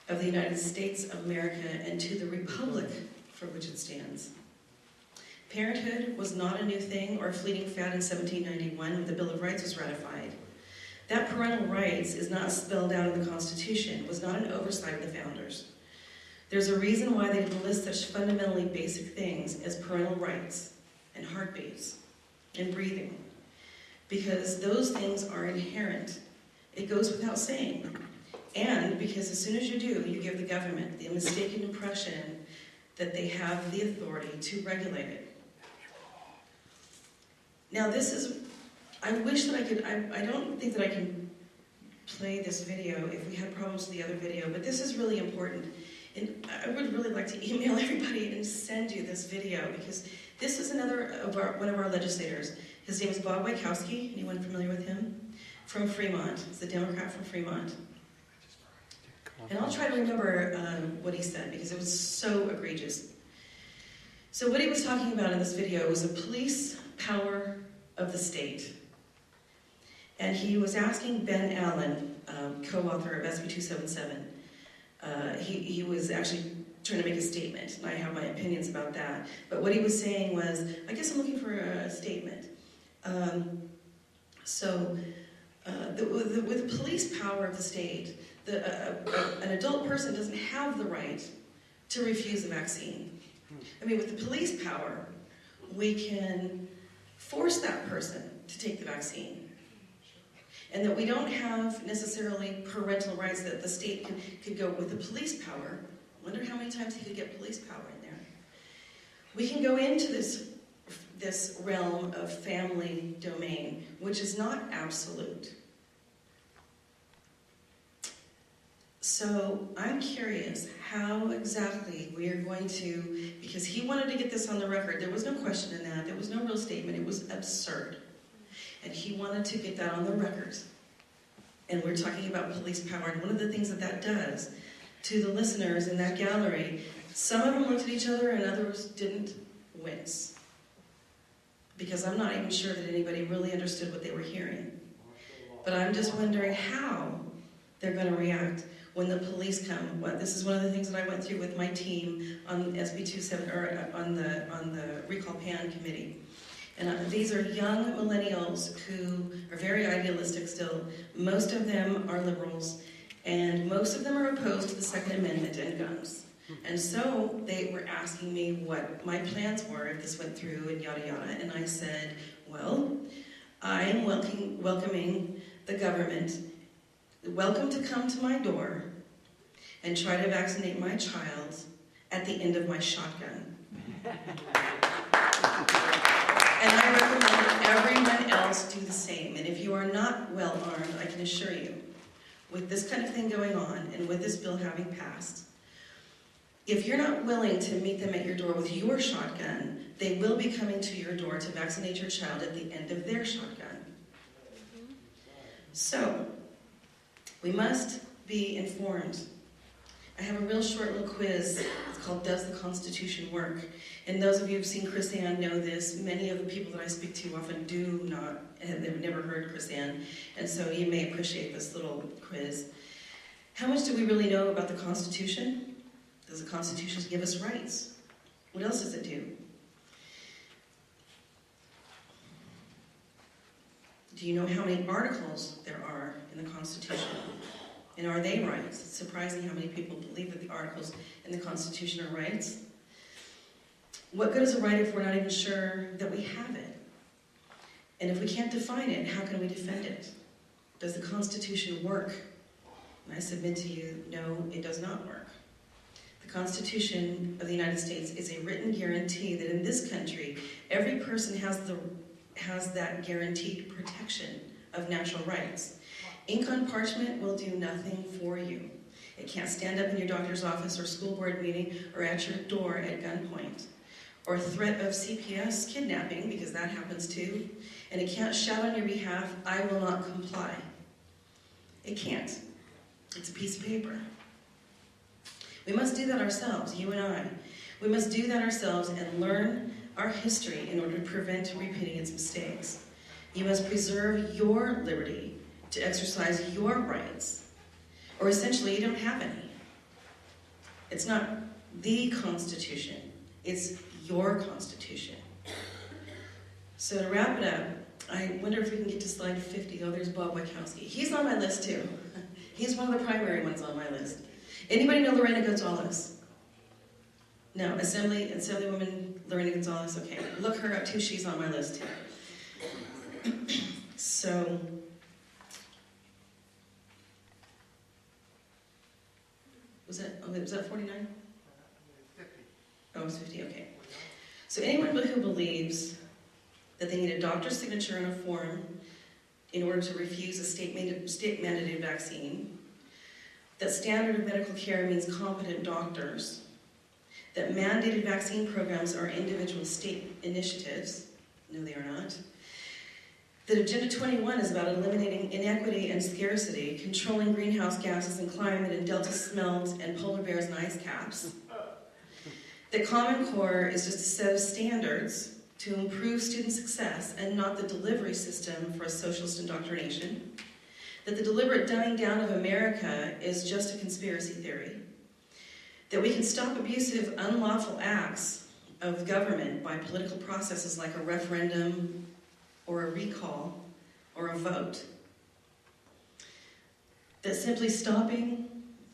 of the United States of America and to the republic for which it stands. Parenthood was not a new thing or a fleeting fad in 1791 when the Bill of Rights was ratified. That parental rights is not spelled out in the Constitution, was not an oversight of the founders. There's a reason why they didn't list such fundamentally basic things as parental rights and heartbeats and breathing, because those things are inherent. It goes without saying. And because as soon as you do, you give the government the mistaken impression that they have the authority to regulate it. Now I wish that I could, I don't think that I can play this video if we had problems with the other video, but this is really important. And I would really like to email everybody and send you this video, because this is one of our legislators. His name is Bob Wachowski. Anyone familiar with him? From Fremont. He's a Democrat from Fremont. And I'll try to remember what he said, because it was so egregious. So what he was talking about in this video was a police power of the state. And he was asking Ben Allen, co-author of SB 277. He was actually trying to make a statement, and I have my opinions about that. But what he was saying was, I guess I'm looking for a statement. With the police power of the state, an adult person doesn't have the right to refuse a vaccine. I mean, with the police power, we can force that person to take the vaccine. And that we don't have necessarily parental rights, that the state could go with the police power. I wonder how many times he could get police power in there. We can go into this realm of family domain, which is not absolute. So I'm curious how exactly we are going to, because he wanted to get this on the record. There was no question in that. There was no real statement. It was absurd. And he wanted to get that on the record. And we're talking about police power. And one of the things that does to the listeners in that gallery, some of them looked at each other and others didn't wince. Because I'm not even sure that anybody really understood what they were hearing. But I'm just wondering how they're going to react when the police come. This is one of the things that I went through with my team on SB 27, or on the Recall PAN committee. And these are young millennials who are very idealistic still. Most of them are liberals, and most of them are opposed to the Second Amendment and guns. And so they were asking me what my plans were if this went through and yada yada. And I said, well, I am welcoming the government. Welcome to come to my door and try to vaccinate my child at the end of my shotgun. And I recommend that everyone else do the same. And if you are not well armed, I can assure you, with this kind of thing going on and with this bill having passed, if you're not willing to meet them at your door with your shotgun, they will be coming to your door to vaccinate your child at the end of their shotgun. So, we must be informed. I have a real short little quiz. It's called Does the Constitution Work? And those of you who've seen Chris Ann know this. Many of the people that I speak to often do not, they've never heard Chris Ann. And so you may appreciate this little quiz. How much do we really know about the Constitution? Does the Constitution give us rights? What else does it do? Do you know how many articles there are in the Constitution? And are they rights? It's surprising how many people believe that the articles in the Constitution are rights. What good is a right if we're not even sure that we have it? And if we can't define it, how can we defend it? Does the Constitution work? And I submit to you, no, it does not work. The Constitution of the United States is a written guarantee that in this country, every person has that guaranteed protection of natural rights. Ink on parchment will do nothing for you. It can't stand up in your doctor's office or school board meeting or at your door at gunpoint. Or threat of CPS kidnapping, because that happens too. And it can't shout on your behalf, I will not comply. It can't. It's a piece of paper. We must do that ourselves, you and I. We must do that ourselves and learn our history in order to prevent repeating its mistakes. You must preserve your liberty to exercise your rights, or essentially you don't have any. It's not the Constitution, it's your Constitution. So to wrap it up, I wonder if we can get to slide 50. Oh, there's Bob Wachowski. He's on my list too. He's one of the primary ones on my list. Anybody know Lorena Gonzalez? No, Assemblywoman Lorena Gonzalez, okay. Look her up too, she's on my list too. So, was that 49? 50. Oh, it was 50, okay. So anyone who believes that they need a doctor's signature on a form in order to refuse a state-mandated vaccine, that standard of medical care means competent doctors, that mandated vaccine programs are individual state initiatives, no they are not, that Agenda 21 is about eliminating inequity and scarcity, controlling greenhouse gases and climate and delta smelts and polar bears and ice caps, that Common Core is just a set of standards to improve student success and not the delivery system for a socialist indoctrination, that the deliberate dumbing down of America is just a conspiracy theory, that we can stop abusive, unlawful acts of government by political processes like a referendum or a recall or a vote, that simply stopping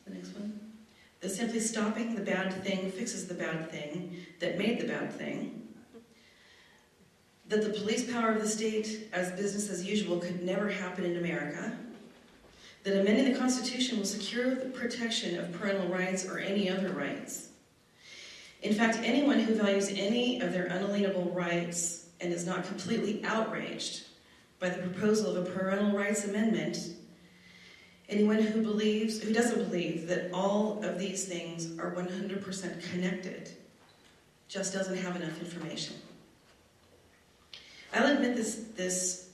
the bad thing fixes the bad thing that made the bad thing, that the police power of the state as business as usual could never happen in America, that amending the Constitution will secure the protection of parental rights or any other rights. In fact, anyone who values any of their unalienable rights and is not completely outraged by the proposal of a parental rights amendment, anyone who doesn't believe that all of these things are 100% connected, just doesn't have enough information. I'll admit this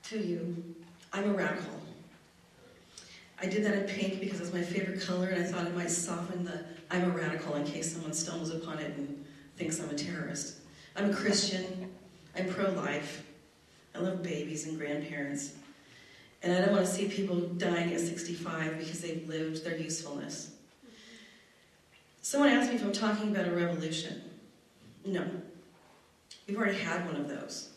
to you, I'm a radical. I did that in pink because it's my favorite color and I thought it might soften the I'm a radical in case someone stumbles upon it and thinks I'm a terrorist. I'm a Christian, I'm pro-life, I love babies and grandparents, and I don't want to see people dying at 65 because they've lived their usefulness. Someone asked me if I'm talking about a revolution. No. We've already had one of those.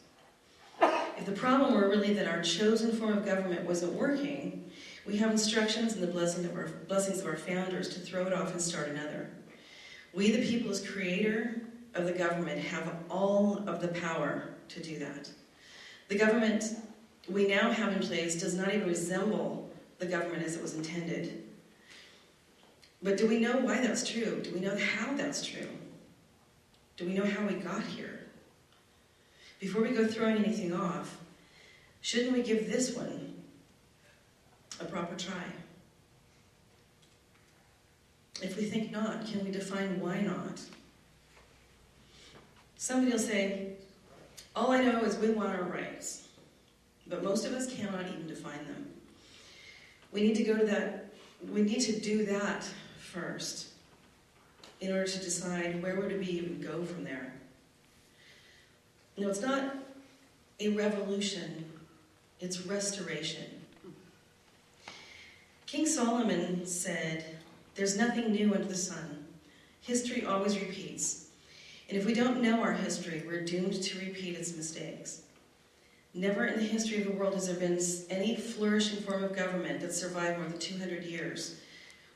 If the problem were really that our chosen form of government wasn't working, we have instructions and the blessings of our founders to throw it off and start another. We, the people, as creator of the government, have all of the power to do that. The government we now have in place does not even resemble the government as it was intended. But do we know why that's true? Do we know how that's true? Do we know how we got here? Before we go throwing anything off, shouldn't we give this one a proper try? If we think not, can we define why not? Somebody will say, all I know is we want our rights. But most of us cannot even define them. We need to go to that, we need to do that first in order to decide where would we even go from there. No, it's not a revolution, it's restoration. King Solomon said, there's nothing new under the sun. History always repeats. And if we don't know our history, we're doomed to repeat its mistakes. Never in the history of the world has there been any flourishing form of government that survived more than 200 years.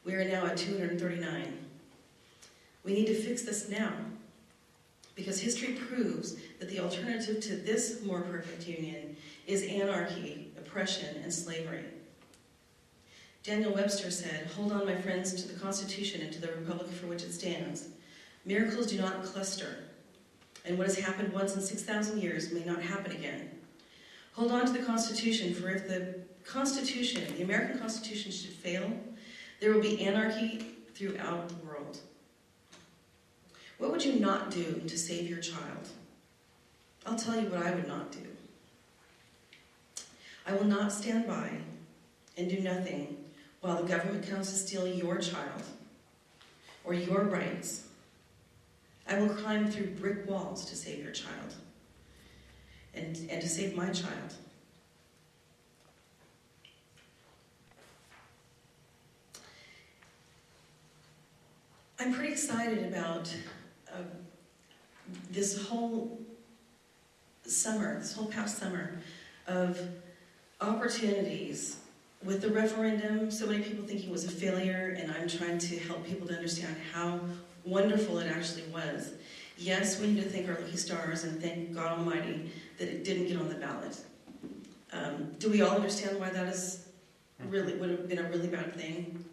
We are now at 239. We need to fix this now, because history proves that the alternative to this more perfect union is anarchy, oppression, and slavery. Daniel Webster said, hold on, my friends, to the Constitution and to the Republic for which it stands. Miracles do not cluster, and what has happened once in 6,000 years may not happen again. Hold on to the Constitution, for if the Constitution, the American Constitution, should fail, there will be anarchy throughout the world. What would you not do to save your child? I'll tell you what I would not do. I will not stand by and do nothing while the government comes to steal your child or your rights. I will climb through brick walls to save your child and to save my child. I'm pretty excited about this whole past summer of opportunities with the referendum. So many people thinking it was a failure, and I'm trying to help people to understand how wonderful it actually was. Yes, we need to thank our lucky stars and thank God Almighty that it didn't get on the ballot. Do we all understand why that is would have been a really bad thing?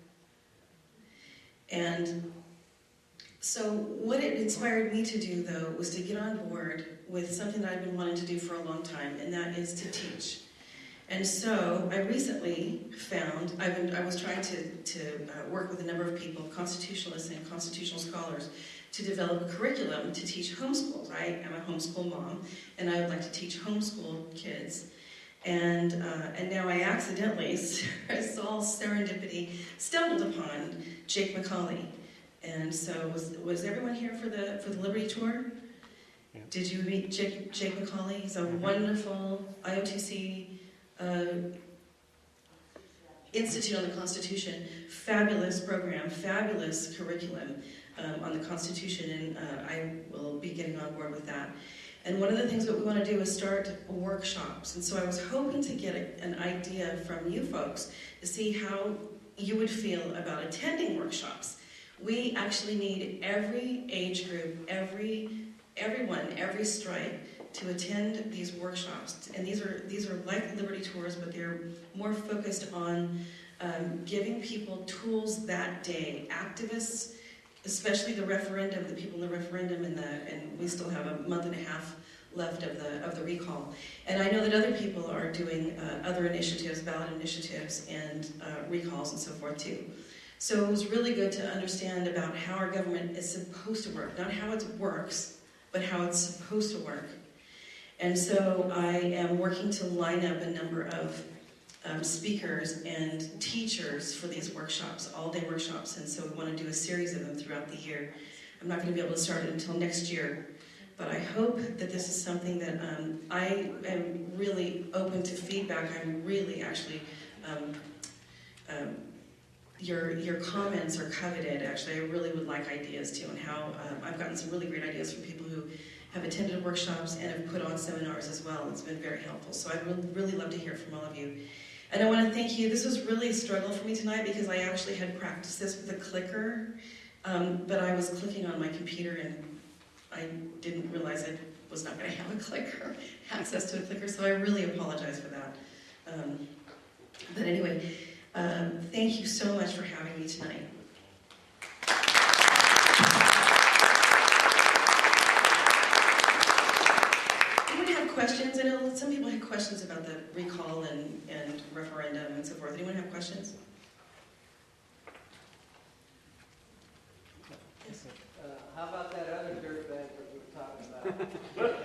And so what it inspired me to do, though, was to get on board with something that I've been wanting to do for a long time, and that is to teach. And so I recently found, I was trying to work with a number of people, constitutionalists and constitutional scholars, to develop a curriculum to teach homeschools. I am a homeschool mom, and I would like to teach homeschool kids. And now I accidentally, it's all serendipity, stumbled upon Jake McCauley. And so was everyone here for the Liberty Tour? Yeah. Did you meet Jake McCauley? He's a wonderful IOTC Institute on the Constitution, fabulous program, fabulous curriculum on the Constitution, and I will be getting on board with that. And one of the things that we want to do is start workshops. And so I was hoping to get an idea from you folks to see how you would feel about attending workshops. We actually need every age group, everyone, every stripe to attend these workshops. And these are like Liberty Tours, but they're more focused on giving people tools that day. Activists, especially the referendum, the people in the referendum, and we still have a month and a half left of the recall. And I know that other people are doing other initiatives, ballot initiatives, and recalls and so forth too. So it was really good to understand about how our government is supposed to work, not how it works, but how it's supposed to work. And so I am working to line up a number of speakers and teachers for these workshops, all-day workshops, and so we want to do a series of them throughout the year. I'm not going to be able to start it until next year, but I hope that this is something that I am really open to feedback. I'm really actually, your comments are coveted. Actually, I really would like ideas too, and how I've gotten some really great ideas from people who have attended workshops, and have put on seminars as well. It's been very helpful. So I'd really love to hear from all of you. And I want to thank you. This was really a struggle for me tonight because I actually had practiced this with a clicker, but I was clicking on my computer and I didn't realize I was not going to have a clicker, access to a clicker, so I really apologize for that. But anyway, thank you so much for having me tonight. Anyone have questions? I know some people had questions about the recall and referendum and so forth. Anyone have questions? Yes. How about that other dirtbag that we were talking about?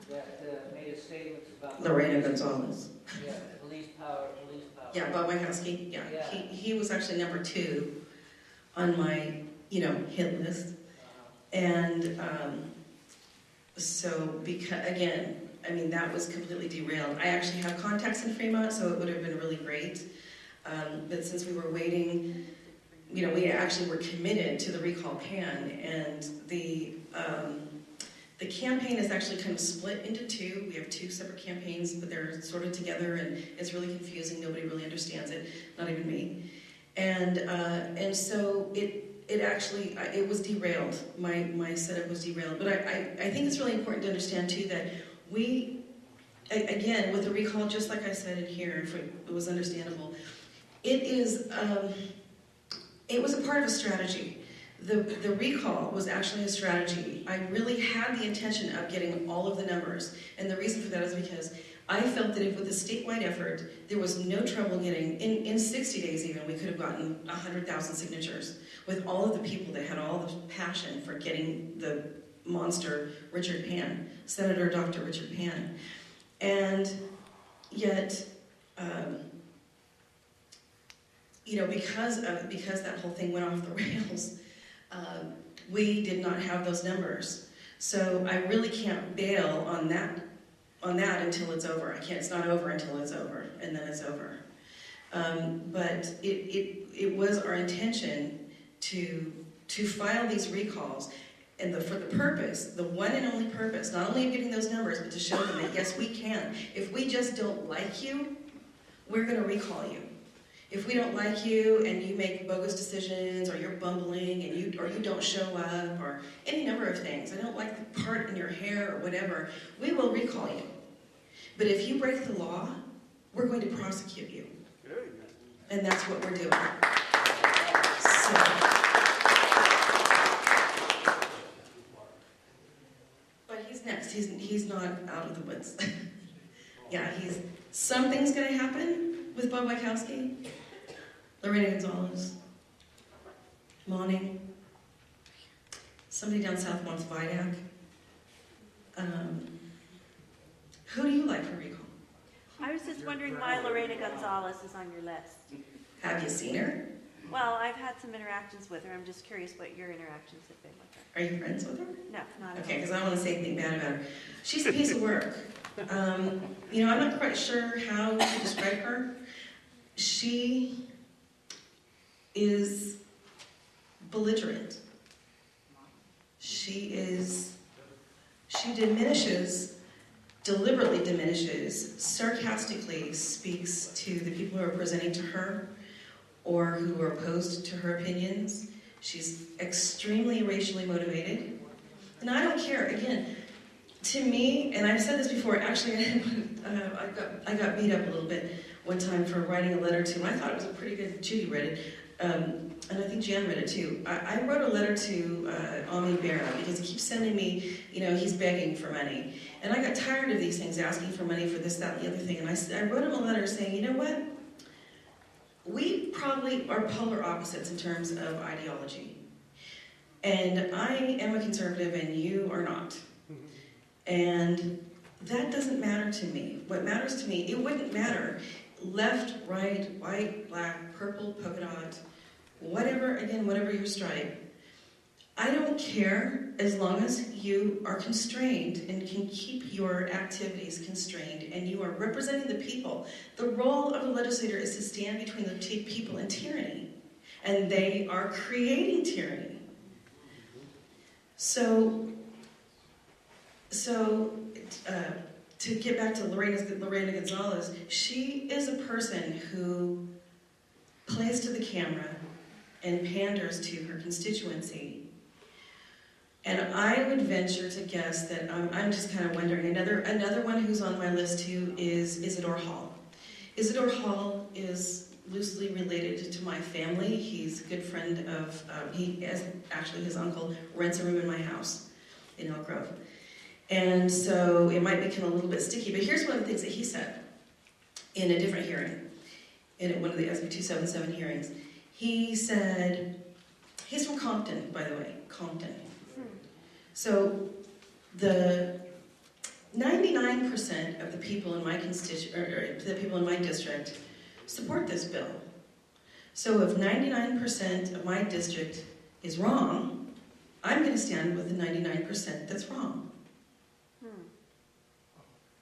That made a statement about... Lorena Gonzalez. Yeah, police power. Yeah, Bob Wachowski. Yeah, Yeah. He was actually number 2 on my, hit list. And so, because, again, I mean, that was completely derailed. I actually have contacts in Fremont, so it would have been really great. But since we were waiting, we actually were committed to the recall pan, and the campaign is actually kind of split into 2. We have 2 separate campaigns, but they're sort of together, and it's really confusing. Nobody really understands it, not even me. And so it actually, it was derailed. My setup was derailed. But I think it's really important to understand, too, that we, again, with the recall, just like I said in here, if it was understandable, it was a part of a strategy. The recall was actually a strategy. I really had the intention of getting all of the numbers, and the reason for that is because I felt that if with a statewide effort, there was no trouble getting, in 60 days even, we could have gotten 100,000 signatures with all of the people that had all the passion for getting the monster Richard Pan, Senator Dr. Richard Pan. And yet, because that whole thing went off the rails, we did not have those numbers. So I really can't bail on that until it's over. It's not over until it's over, and then it's over. But it was our intention to file these recalls, and for the purpose, the one and only purpose, not only of getting those numbers, but to show them that yes, we can. If we just don't like you, we're going to recall you. If we don't like you and you make bogus decisions, or you're bumbling, and you don't show up, or any number of things, I don't like the part in your hair or whatever, we will recall you. But if you break the law, we're going to prosecute you. And that's what we're doing. But he's next. He's not out of the woods. Yeah, something's going to happen with Bob Wachowski, Lorena Gonzalez, Monty. Somebody down south wants Vidac. Who do you like for recall? I was just wondering why Lorena Gonzalez is on your list. Have you seen her? Well, I've had some interactions with her. I'm just curious what your interactions have been with her. Are you friends with her? No, not at all. Okay, because I don't want to say anything bad about her. She's a piece of work. I'm not quite sure how to describe her. She is belligerent. She deliberately diminishes, sarcastically speaks to the people who are presenting to her or who are opposed to her opinions. She's extremely racially motivated. And I don't care, again, to me, and I've said this before, actually I got beat up a little bit one time for writing a letter to him. I thought it was a pretty good, Judy read it, and I think Jan read it too. I wrote a letter to Ami Berra because he keeps sending me, he's begging for money. And I got tired of these things, asking for money for this, that, and the other thing. And I wrote him a letter saying, you know what? We probably are polar opposites in terms of ideology. And I am a conservative and you are not. And that doesn't matter to me. What matters to me, it wouldn't matter. Left, right, white, black, purple, polka dot, whatever your stripe. I don't care as long as you are constrained and can keep your activities constrained and you are representing the people. The role of the legislator is to stand between the people and tyranny. And they are creating tyranny. So So, to get back to Lorena Gonzalez, she is a person who plays to the camera and panders to her constituency. And I would venture to guess that I'm just kind of wondering, another one who's on my list too is Isidore Hall. Isidore Hall is loosely related to my family. He's a good friend of, his uncle rents a room in my house in Elk Grove. And so it might become a little bit sticky, but here's one of the things that he said in a different hearing, in one of the SB 277 hearings. He said, he's from Compton, by the way, Compton. So the 99% of the people in my the people in my district support this bill. So if 99% of my district is wrong, I'm going to stand with the 99% that's wrong.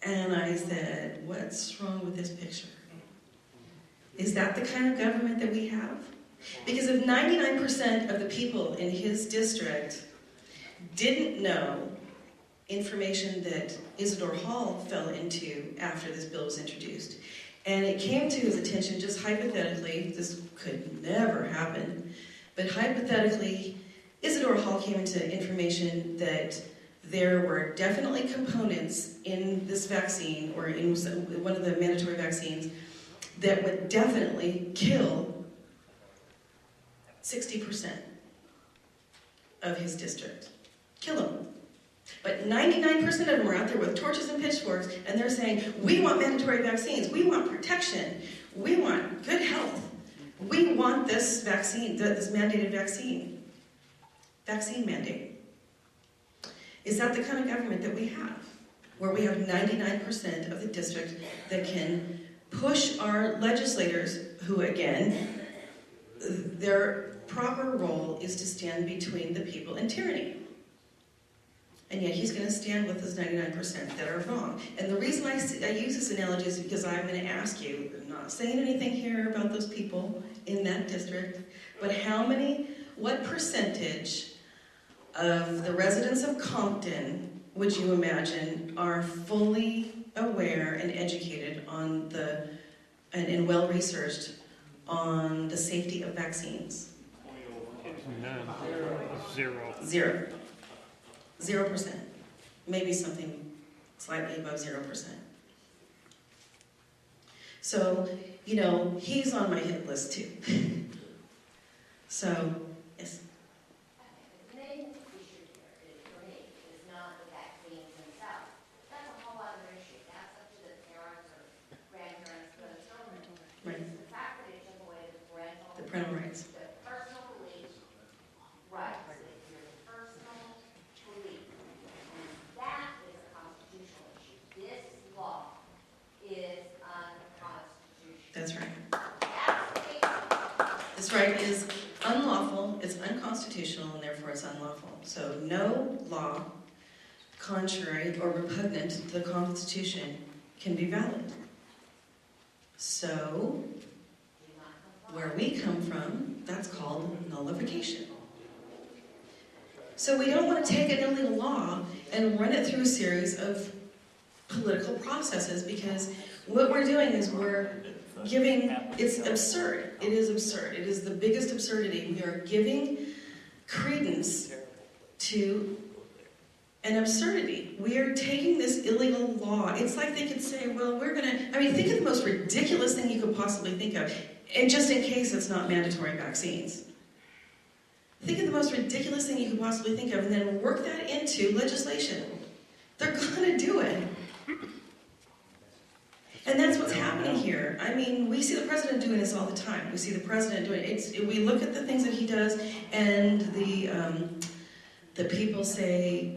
And I said, what's wrong with this picture? Is that the kind of government that we have? Because if 99% of the people in his district didn't know information that Isidore Hall fell into after this bill was introduced, and it came to his attention just hypothetically, this could never happen, but hypothetically, Isidore Hall came into information that there were definitely components in this vaccine, or in one of the mandatory vaccines, that would definitely kill 60% of his district. Kill them. But 99% of them are out there with torches and pitchforks, and they're saying, we want mandatory vaccines, we want protection, we want good health, we want this vaccine, this mandated vaccine mandate. Is that the kind of government that we have? Where we have 99% of the district that can push our legislators, who again, their proper role is to stand between the people and tyranny. And yet he's going to stand with those 99% that are wrong. And the reason I use this analogy is because I'm going to ask you, I'm not saying anything here about those people in that district, but what percentage of the residents of Compton, would you imagine, are fully aware and educated on and well-researched on the safety of vaccines? None. Zero. 0%. Maybe something slightly above 0%. So, he's on my hit list too. So, yes. The main issue here for me is not the vaccines themselves. That's a whole other issue. That's up to the parents or grandparents for the children. Right. It's the fact that it took away the The parental rights. the personal belief rights. It's your personal belief. And that is a constitutional issue. This law is unconstitutional. That's right. That's the big This right is unlawful, it's unconstitutional, and therefore it's unlawful. So no law contrary or repugnant to the Constitution can be valid. So, where we come from, that's called nullification. So we don't want to take an illegal law and run it through a series of political processes, because what we're doing is it's absurd. It is absurd. It is the biggest absurdity. We are giving credence to an absurdity. We are taking this illegal law. It's like they could say, well, think of the most ridiculous thing you could possibly think of, and just in case it's not mandatory vaccines. Think of the most ridiculous thing you could possibly think of, and then work that into legislation. They're going to do it. And that's what's happening here. We see the president doing this all the time. We see the president doing it. We look at the things that he does, and the people say,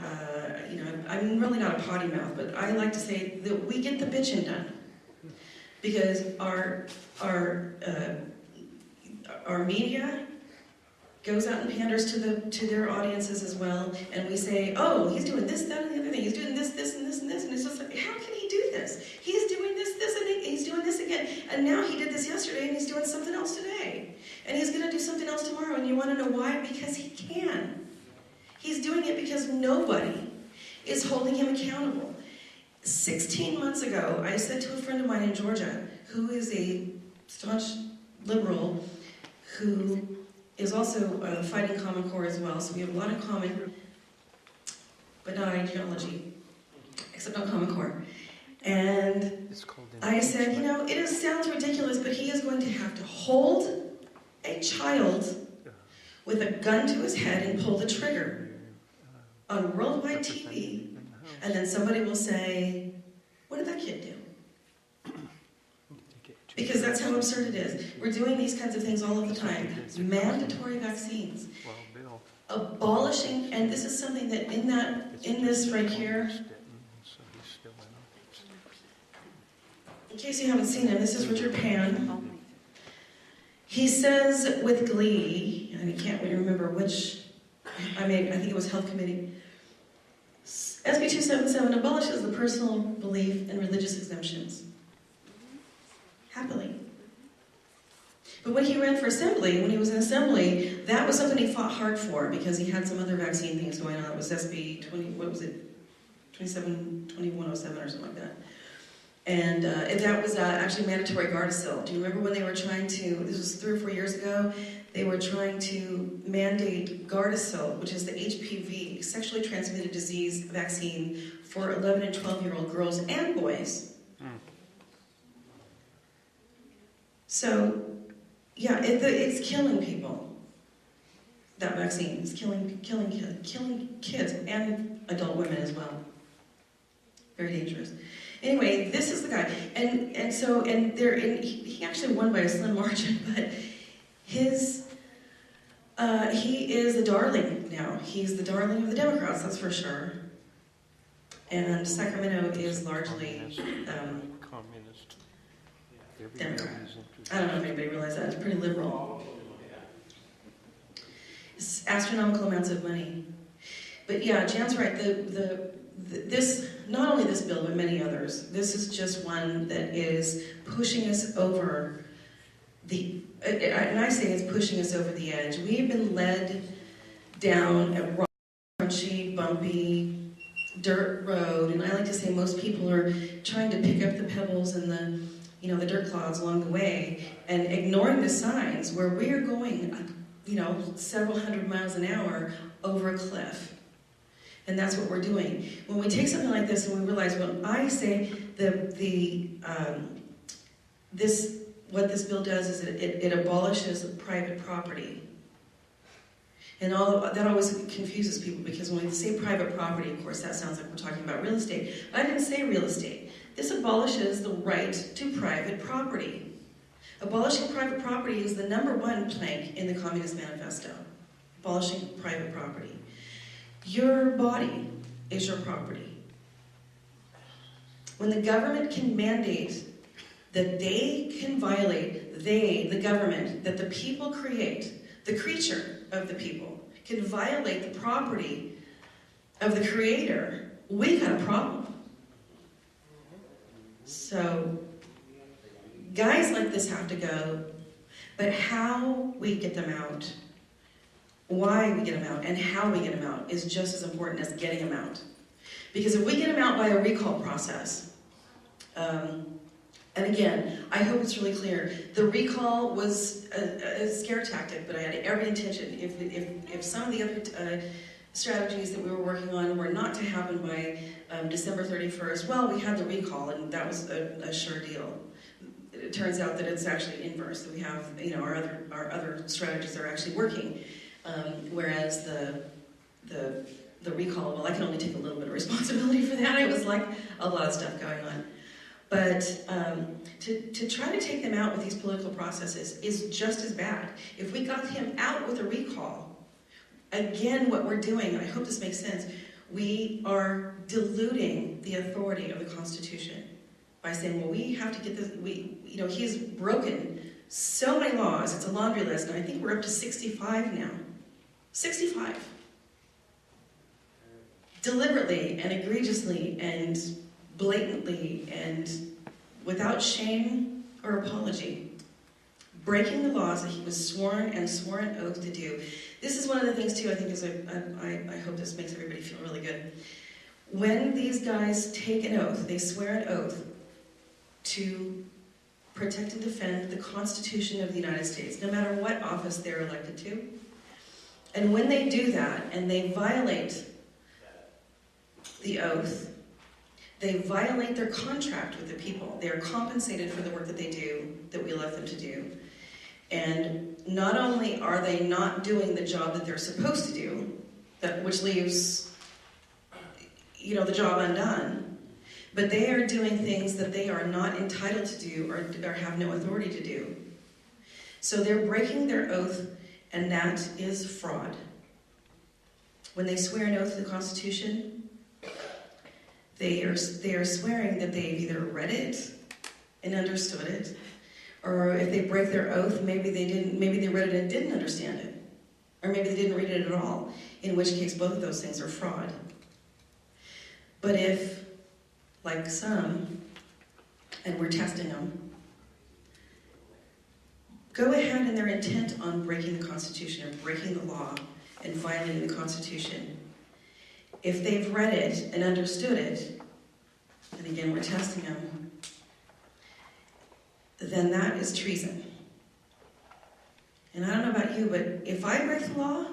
I'm really not a potty mouth, but I like to say that we get the bitching done, because our media goes out and panders to their audiences as well, and we say, oh, he's doing this, that, and the other thing. He's doing this, and this, and this, and it's just like, how can he do this? He's doing this, and he's doing this again, and now he did this yesterday, and he's doing something else today, and he's going to do something else tomorrow, and you want to know why? Because he can. He's doing it because nobody is holding him accountable. 16 months ago, I said to a friend of mine in Georgia, who is a staunch liberal, who is also fighting Common Core as well, so we have a lot in common, but not ideology, except on Common Core. And I said, you know, sounds ridiculous, but he is going to have to hold a child with a gun to his head and pull the trigger on worldwide TV, and then somebody will say, what did that kid do? Because that's how absurd it is. We're doing these kinds of things all of the time. Mandatory vaccines. Abolishing, and this is something that in this right here, in case you haven't seen him, this is Richard Pan. He says with glee, and I can't really remember which, I think it was Health Committee, SB 277 abolishes the personal belief and religious exemptions. Happily. But when he ran for assembly, when he was in assembly, that was something he fought hard for because he had some other vaccine things going on. It was SB 2107 or something like that. And that was actually mandatory Gardasil. Do you remember when they were trying to, this was 3 or 4 years ago, they were trying to mandate Gardasil, which is the HPV, sexually transmitted disease vaccine for 11 and 12-year-old girls and boys. So, yeah, it's killing people. That vaccine is killing kids and adult women as well. Very dangerous. Anyway, this is the guy, and he actually won by a slim margin, but he is the darling now. He's the darling of the Democrats, that's for sure. And Sacramento is largely Democrat. I don't know if anybody realized that. It's pretty liberal. It's astronomical amounts of money. But yeah, Jan's right. This, not only this bill, but many others, this is just one that is pushing us over the, and I say it's pushing us over the edge. We've been led down a crunchy, bumpy, dirt road, and I like to say most people are trying to pick up the pebbles and the dirt clods along the way and ignoring the signs where we are going, several hundred miles an hour over a cliff. And that's what we're doing. When we take something like this and we realize, when I say what this bill does is it abolishes private property. And that always confuses people because when we say private property, of course, that sounds like we're talking about real estate. But I didn't say real estate. This abolishes the right to private property. Abolishing private property is the #1 plank in the Communist Manifesto. Abolishing private property. Your body is your property. When the government can mandate that they can violate, the government, that the people create, the creature of the people, can violate the property of the creator, we got a problem. So, guys like this have to go, but how we get them out, why we get them out, and how we get them out is just as important as getting them out. Because if we get them out by a recall process, and again, I hope it's really clear, the recall was a scare tactic, but I had every intention, if some of the other strategies that we were working on were not to happen by December 31st, well, we had the recall, and that was a sure deal. It turns out that it's actually inverse, that we have, our other strategies are actually working. Whereas the recall, well, I can only take a little bit of responsibility for that. It was like a lot of stuff going on. But to try to take them out with these political processes is just as bad. If we got him out with a recall, again, what we're doing, and I hope this makes sense, we are diluting the authority of the Constitution by saying, well, we have to get this, he's broken so many laws, it's a laundry list, and I think we're up to 65 now. 65. Deliberately and egregiously and blatantly and without shame or apology. Breaking the laws that he was sworn an oath to do. This is one of the things, too, I think I hope this makes everybody feel really good. When these guys take an oath, they swear an oath to protect and defend the Constitution of the United States, no matter what office they're elected to. And when they do that, and they violate the oath, they violate their contract with the people. They are compensated for the work that they do, that we elect them to do. And not only are they not doing the job that they're supposed to do, which leaves, the job undone, but they are doing things that they are not entitled to do or have no authority to do. So they're breaking their oath, and that is fraud. When they swear an oath to the Constitution, they are swearing that they've either read it and understood it, or if they break their oath, maybe they read it and didn't understand it, or maybe they didn't read it at all, in which case both of those things are fraud. But if, like some, and we're testing them, go ahead and they're intent on breaking the Constitution or breaking the law and violating the Constitution, if they've read it and understood it, and again we're testing them, then that is treason. And I don't know about you, but if I break the law,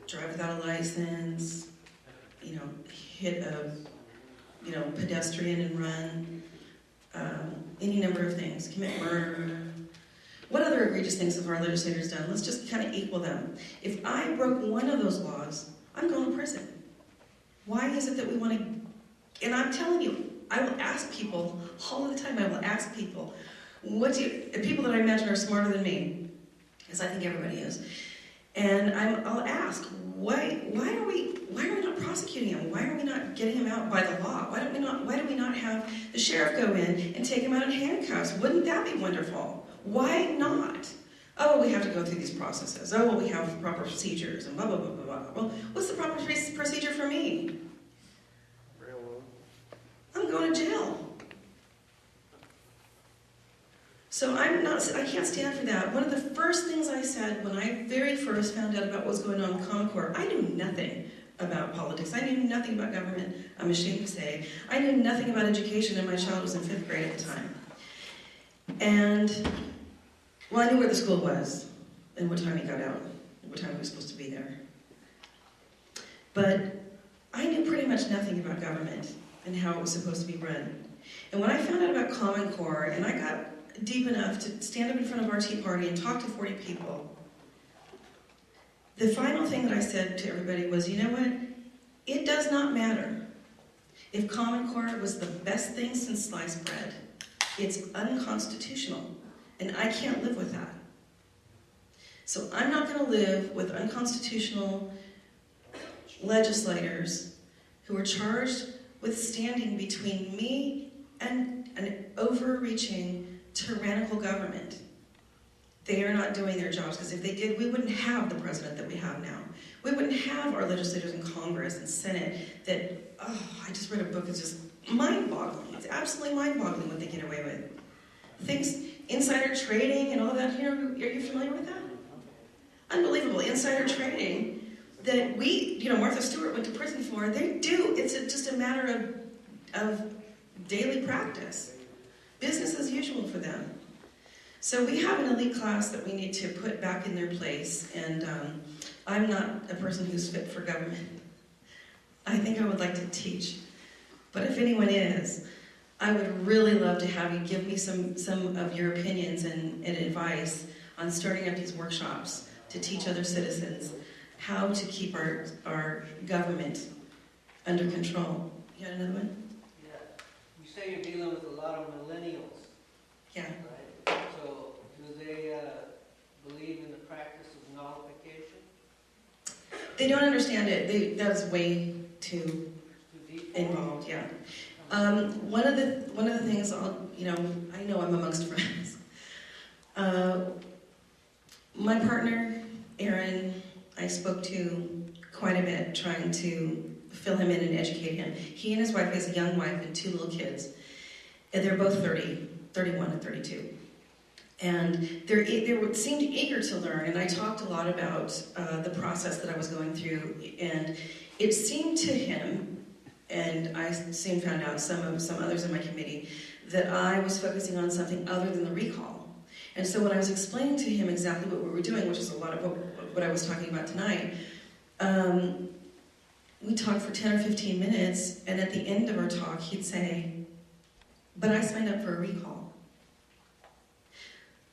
drive without a license, hit a pedestrian and run, any number of things, commit murder. What other egregious things have our legislators done? Let's just kind of equal them. If I broke one of those laws, I'm going to prison. Why is it that we want to... And I'm telling you, I will ask people, all the time I will ask people, people that I imagine are smarter than me, because I think everybody is, and I'll ask, why are we not prosecuting him? Why are we not getting him out by the law? Why do we not have the sheriff go in and take him out in handcuffs? Wouldn't that be wonderful? Why not? Oh, we have to go through these processes. Oh, well, we have proper procedures and blah, blah, blah, blah, blah. Well, what's the proper procedure for me? Railroad. I'm going to jail. So I can't stand for that. One of the first things I said when I very first found out about what was going on in Common Core, I knew nothing about politics. I knew nothing about government, I'm ashamed to say. I knew nothing about education, and my child was in 5th grade at the time. And, well, I knew where the school was, and what time he got out, and what time he was supposed to be there. But I knew pretty much nothing about government and how it was supposed to be run. And when I found out about Common Core, and I got deep enough to stand up in front of our TeaParty and talk to 40 people, the final thing that I said to everybody was, you know what? It does not matter if Common Core was the best thing since sliced bread. It's unconstitutional, and I can't live with that. So I'm not going to live with unconstitutional legislators who are charged with standing between me and an overreaching tyrannical government. They are not doing their jobs, because if they did, we wouldn't have the president that we have now. We wouldn't have our legislators in Congress and Senate that, I just read a book that's just mind-boggling. It's absolutely mind-boggling what they get away with. Things, insider trading and all that, are you familiar with that? Unbelievable, insider trading that Martha Stewart went to prison for. They do, it's just a matter of daily practice. Business as usual for them. So we have an elite class that we need to put back in their place, and I'm not a person who's fit for government. I think I would like to teach, but if anyone is, I would really love to have you give me some of your opinions and advice on starting up these workshops to teach other citizens how to keep our government under control. You got another one? Yeah. You say you're dealing with a lot of millennials, Yeah. right? So do they believe in the practice of nullification? They don't understand it. That's way too Too deep? involved, yeah. One of the things I know I'm amongst friends. My partner, Aaron, I spoke to quite a bit, trying to fill him in and educate him. He and his wife, he has a young wife and 2 little kids. And they're both 30, 31 and 32. And they seemed eager to learn, and I talked a lot about the process that I was going through, and it seemed to him and I soon found out, some others in my committee, that I was focusing on something other than the recall. And so when I was explaining to him exactly what we were doing, which is a lot of what I was talking about tonight, we talked for 10 or 15 minutes, and at the end of our talk, he'd say, "But I signed up for a recall."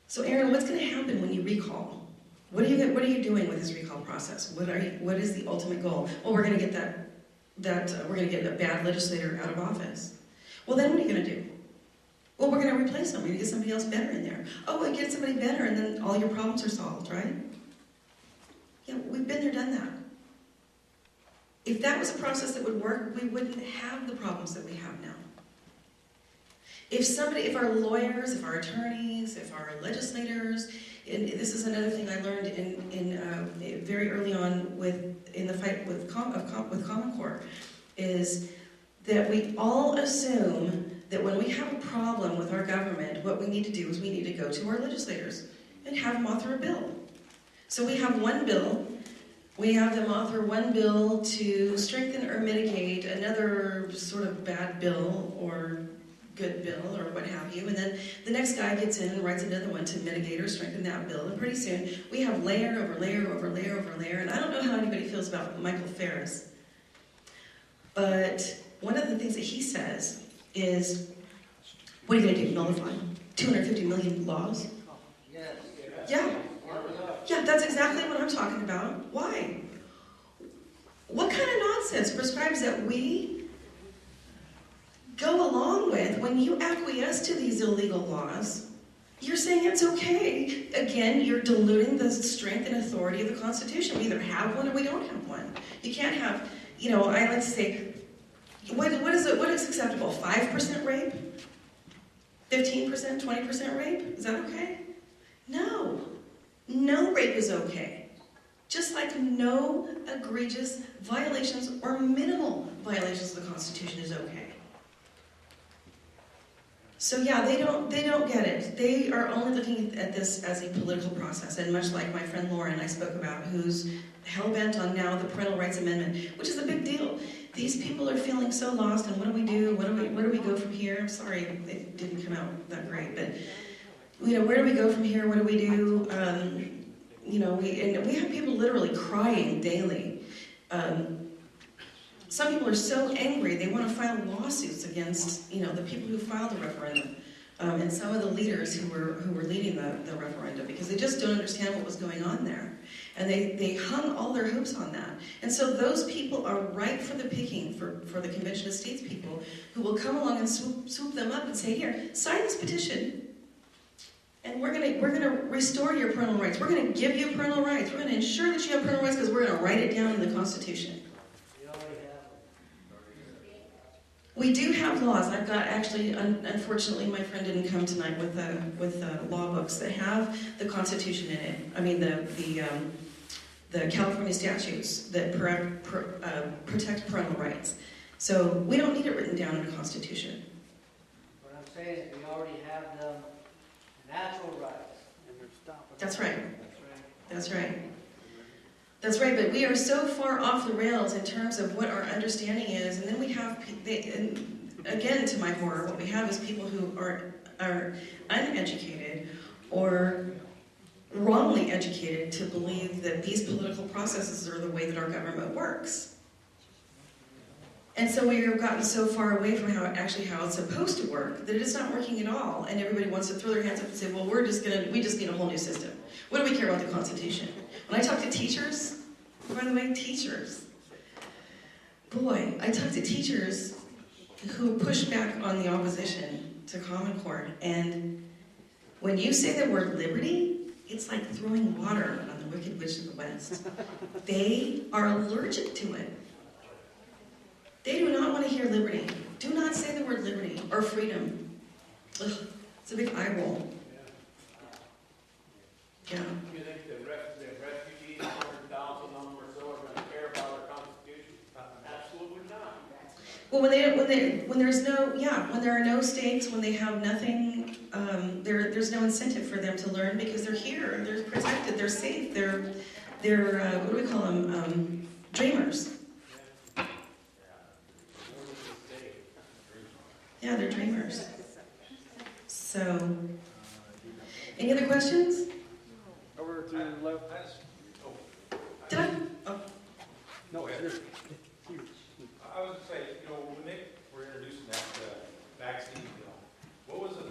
So Aaron, what's going to happen when you recall? What are you doing with this recall process? What is the ultimate goal? Well, we're going to get we're going to get a bad legislator out of office. Well, then what are you going to do? Well, we're going to replace them. We're going to get somebody else better in there. Oh, we get somebody better, and then all your problems are solved, right? Yeah, we've been there, done that. If that was a process that would work, we wouldn't have the problems that we have now. If our lawyers, if our attorneys, if our legislators, and this is another thing I learned in very early on in the fight with Common Core, is that we all assume that when we have a problem with our government, what we need to do is we need to go to our legislators and have them author a bill. So we have one bill. We have them author one bill to strengthen or mitigate another sort of bad bill or good bill or what have you, and then the next guy gets in and writes another one to mitigate or strengthen that bill, and pretty soon we have layer over layer over layer over layer, and I don't know how anybody feels about Michael Ferris, but one of the things that he says is, what are you going to do, nullify 250 million laws? Yes. Yeah. Yeah, that's exactly what I'm talking about. Why? What kind of nonsense prescribes that we go along with when you acquiesce to these illegal laws? You're saying it's okay. Again, you're diluting the strength and authority of the Constitution. We either have one or we don't have one. You can't have, I like to say, what is acceptable? 5% rape? 15%, 20% rape? Is that okay? No. No rape is okay. Just like no egregious violations or minimal violations of the Constitution is okay. So yeah, they don't get it. They are only looking at this as a political process, and much like my friend Lauren I spoke about, who's hell-bent on now the Parental Rights Amendment, which is a big deal. These people are feeling so lost, and what do we do? Where do we go from here? I'm sorry, it didn't come out that great, but where do we go from here? What do we do? We have people literally crying daily. Some people are so angry they want to file lawsuits against the people who filed the referendum and some of the leaders who were leading the referendum, because they just don't understand what was going on there, and they hung all their hopes on that. And so those people are ripe for the picking for the Convention of States people, who will come along and swoop them up and say, "Here, sign this petition, and we're gonna restore your parental rights. We're gonna give you parental rights. We're gonna ensure that you have parental rights because we're gonna write it down in the Constitution." We do have laws. I've got actually, unfortunately, my friend didn't come tonight with law books that have the Constitution in it. I mean the California statutes that protect parental rights. So we don't need it written down in the Constitution. What I'm saying is we already have the natural rights. And they're stopping. That's right. That's right. That's right, but we are so far off the rails in terms of what our understanding is, and then we have, and again, to my horror, what we have is people who are uneducated or wrongly educated to believe that these political processes are the way that our government works. And so we have gotten so far away from how it's supposed to work that it is not working at all, and everybody wants to throw their hands up and say, well, we just need a whole new system. What do we care about the Constitution? When I talk to teachers, by the way, teachers, boy, I talk to teachers who push back on the opposition to Common Core, and when you say the word liberty, it's like throwing water on the Wicked Witch of the West. They are allergic to it. They do not want to hear liberty. Do not say the word liberty or freedom. Ugh, it's a big eye roll. Yeah. You think the refugees, 100,000 of them or so, are going to care about our Constitution? Absolutely not. Well, when there are no stakes, when they have nothing, there's no incentive for them to learn because they're here, they're protected, they're safe, they're what do we call them? Dreamers. Yeah, they're dreamers. So, any other questions? Over to the left. Did I? Oh, No, I was going to say, when they were introducing that vaccine bill, what was the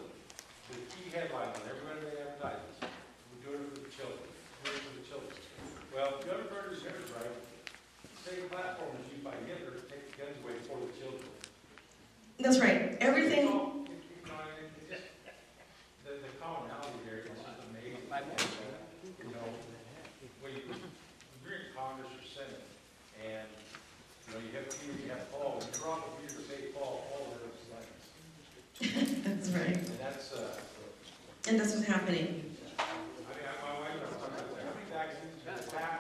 key headline on everybody that advertises? We're doing it for the children. We're doing it for the children. Well, Governor Berger's here is right. Same platform is used by Hitler to take the guns away for the children. that's right. Everything. So, it's just, the commonality there is just amazing. When you're in Congress or Senate, and you have Peter, you have Paul, and you're on the Peter say Paul, all of those things. That's right. And that's And that's what's happening. my wife and I was talking about how many vaccines do you have now?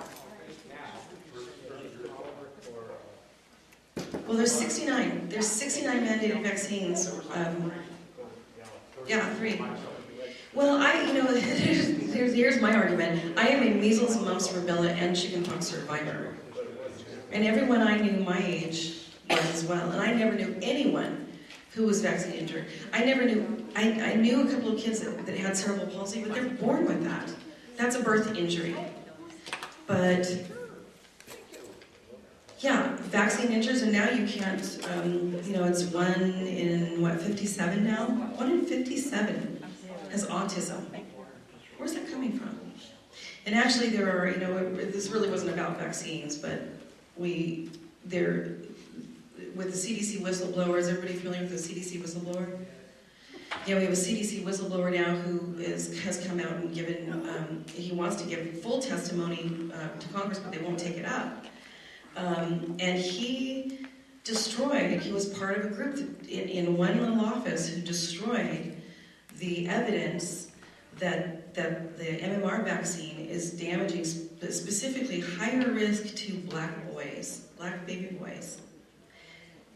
Well, there's 69. There's 69 mandated vaccines. Yeah, 3. Well, here's my argument. I am a measles, mumps, rubella, and chickenpox survivor. And everyone I knew my age was as well. And I never knew anyone who was vaccine injured. I knew a couple of kids that had cerebral palsy, but they're born with that. That's a birth injury. But, yeah, vaccine injuries, and now you can't, it's 1 in, 57 now? 1 in 57 has autism. Where's that coming from? And actually there are, this really wasn't about vaccines, but with the CDC whistleblowers, everybody familiar with the CDC whistleblower? Yeah, we have a CDC whistleblower now who has come out and given, he wants to give full testimony to Congress, but they won't take it up. And he was part of a group in one little office who destroyed the evidence that the MMR vaccine is damaging specifically higher risk to black baby boys.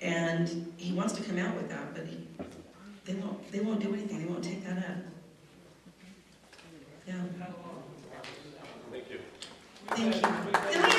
And he wants to come out with that, but they won't do anything. They won't take that up. Yeah. Thank you. Thank you.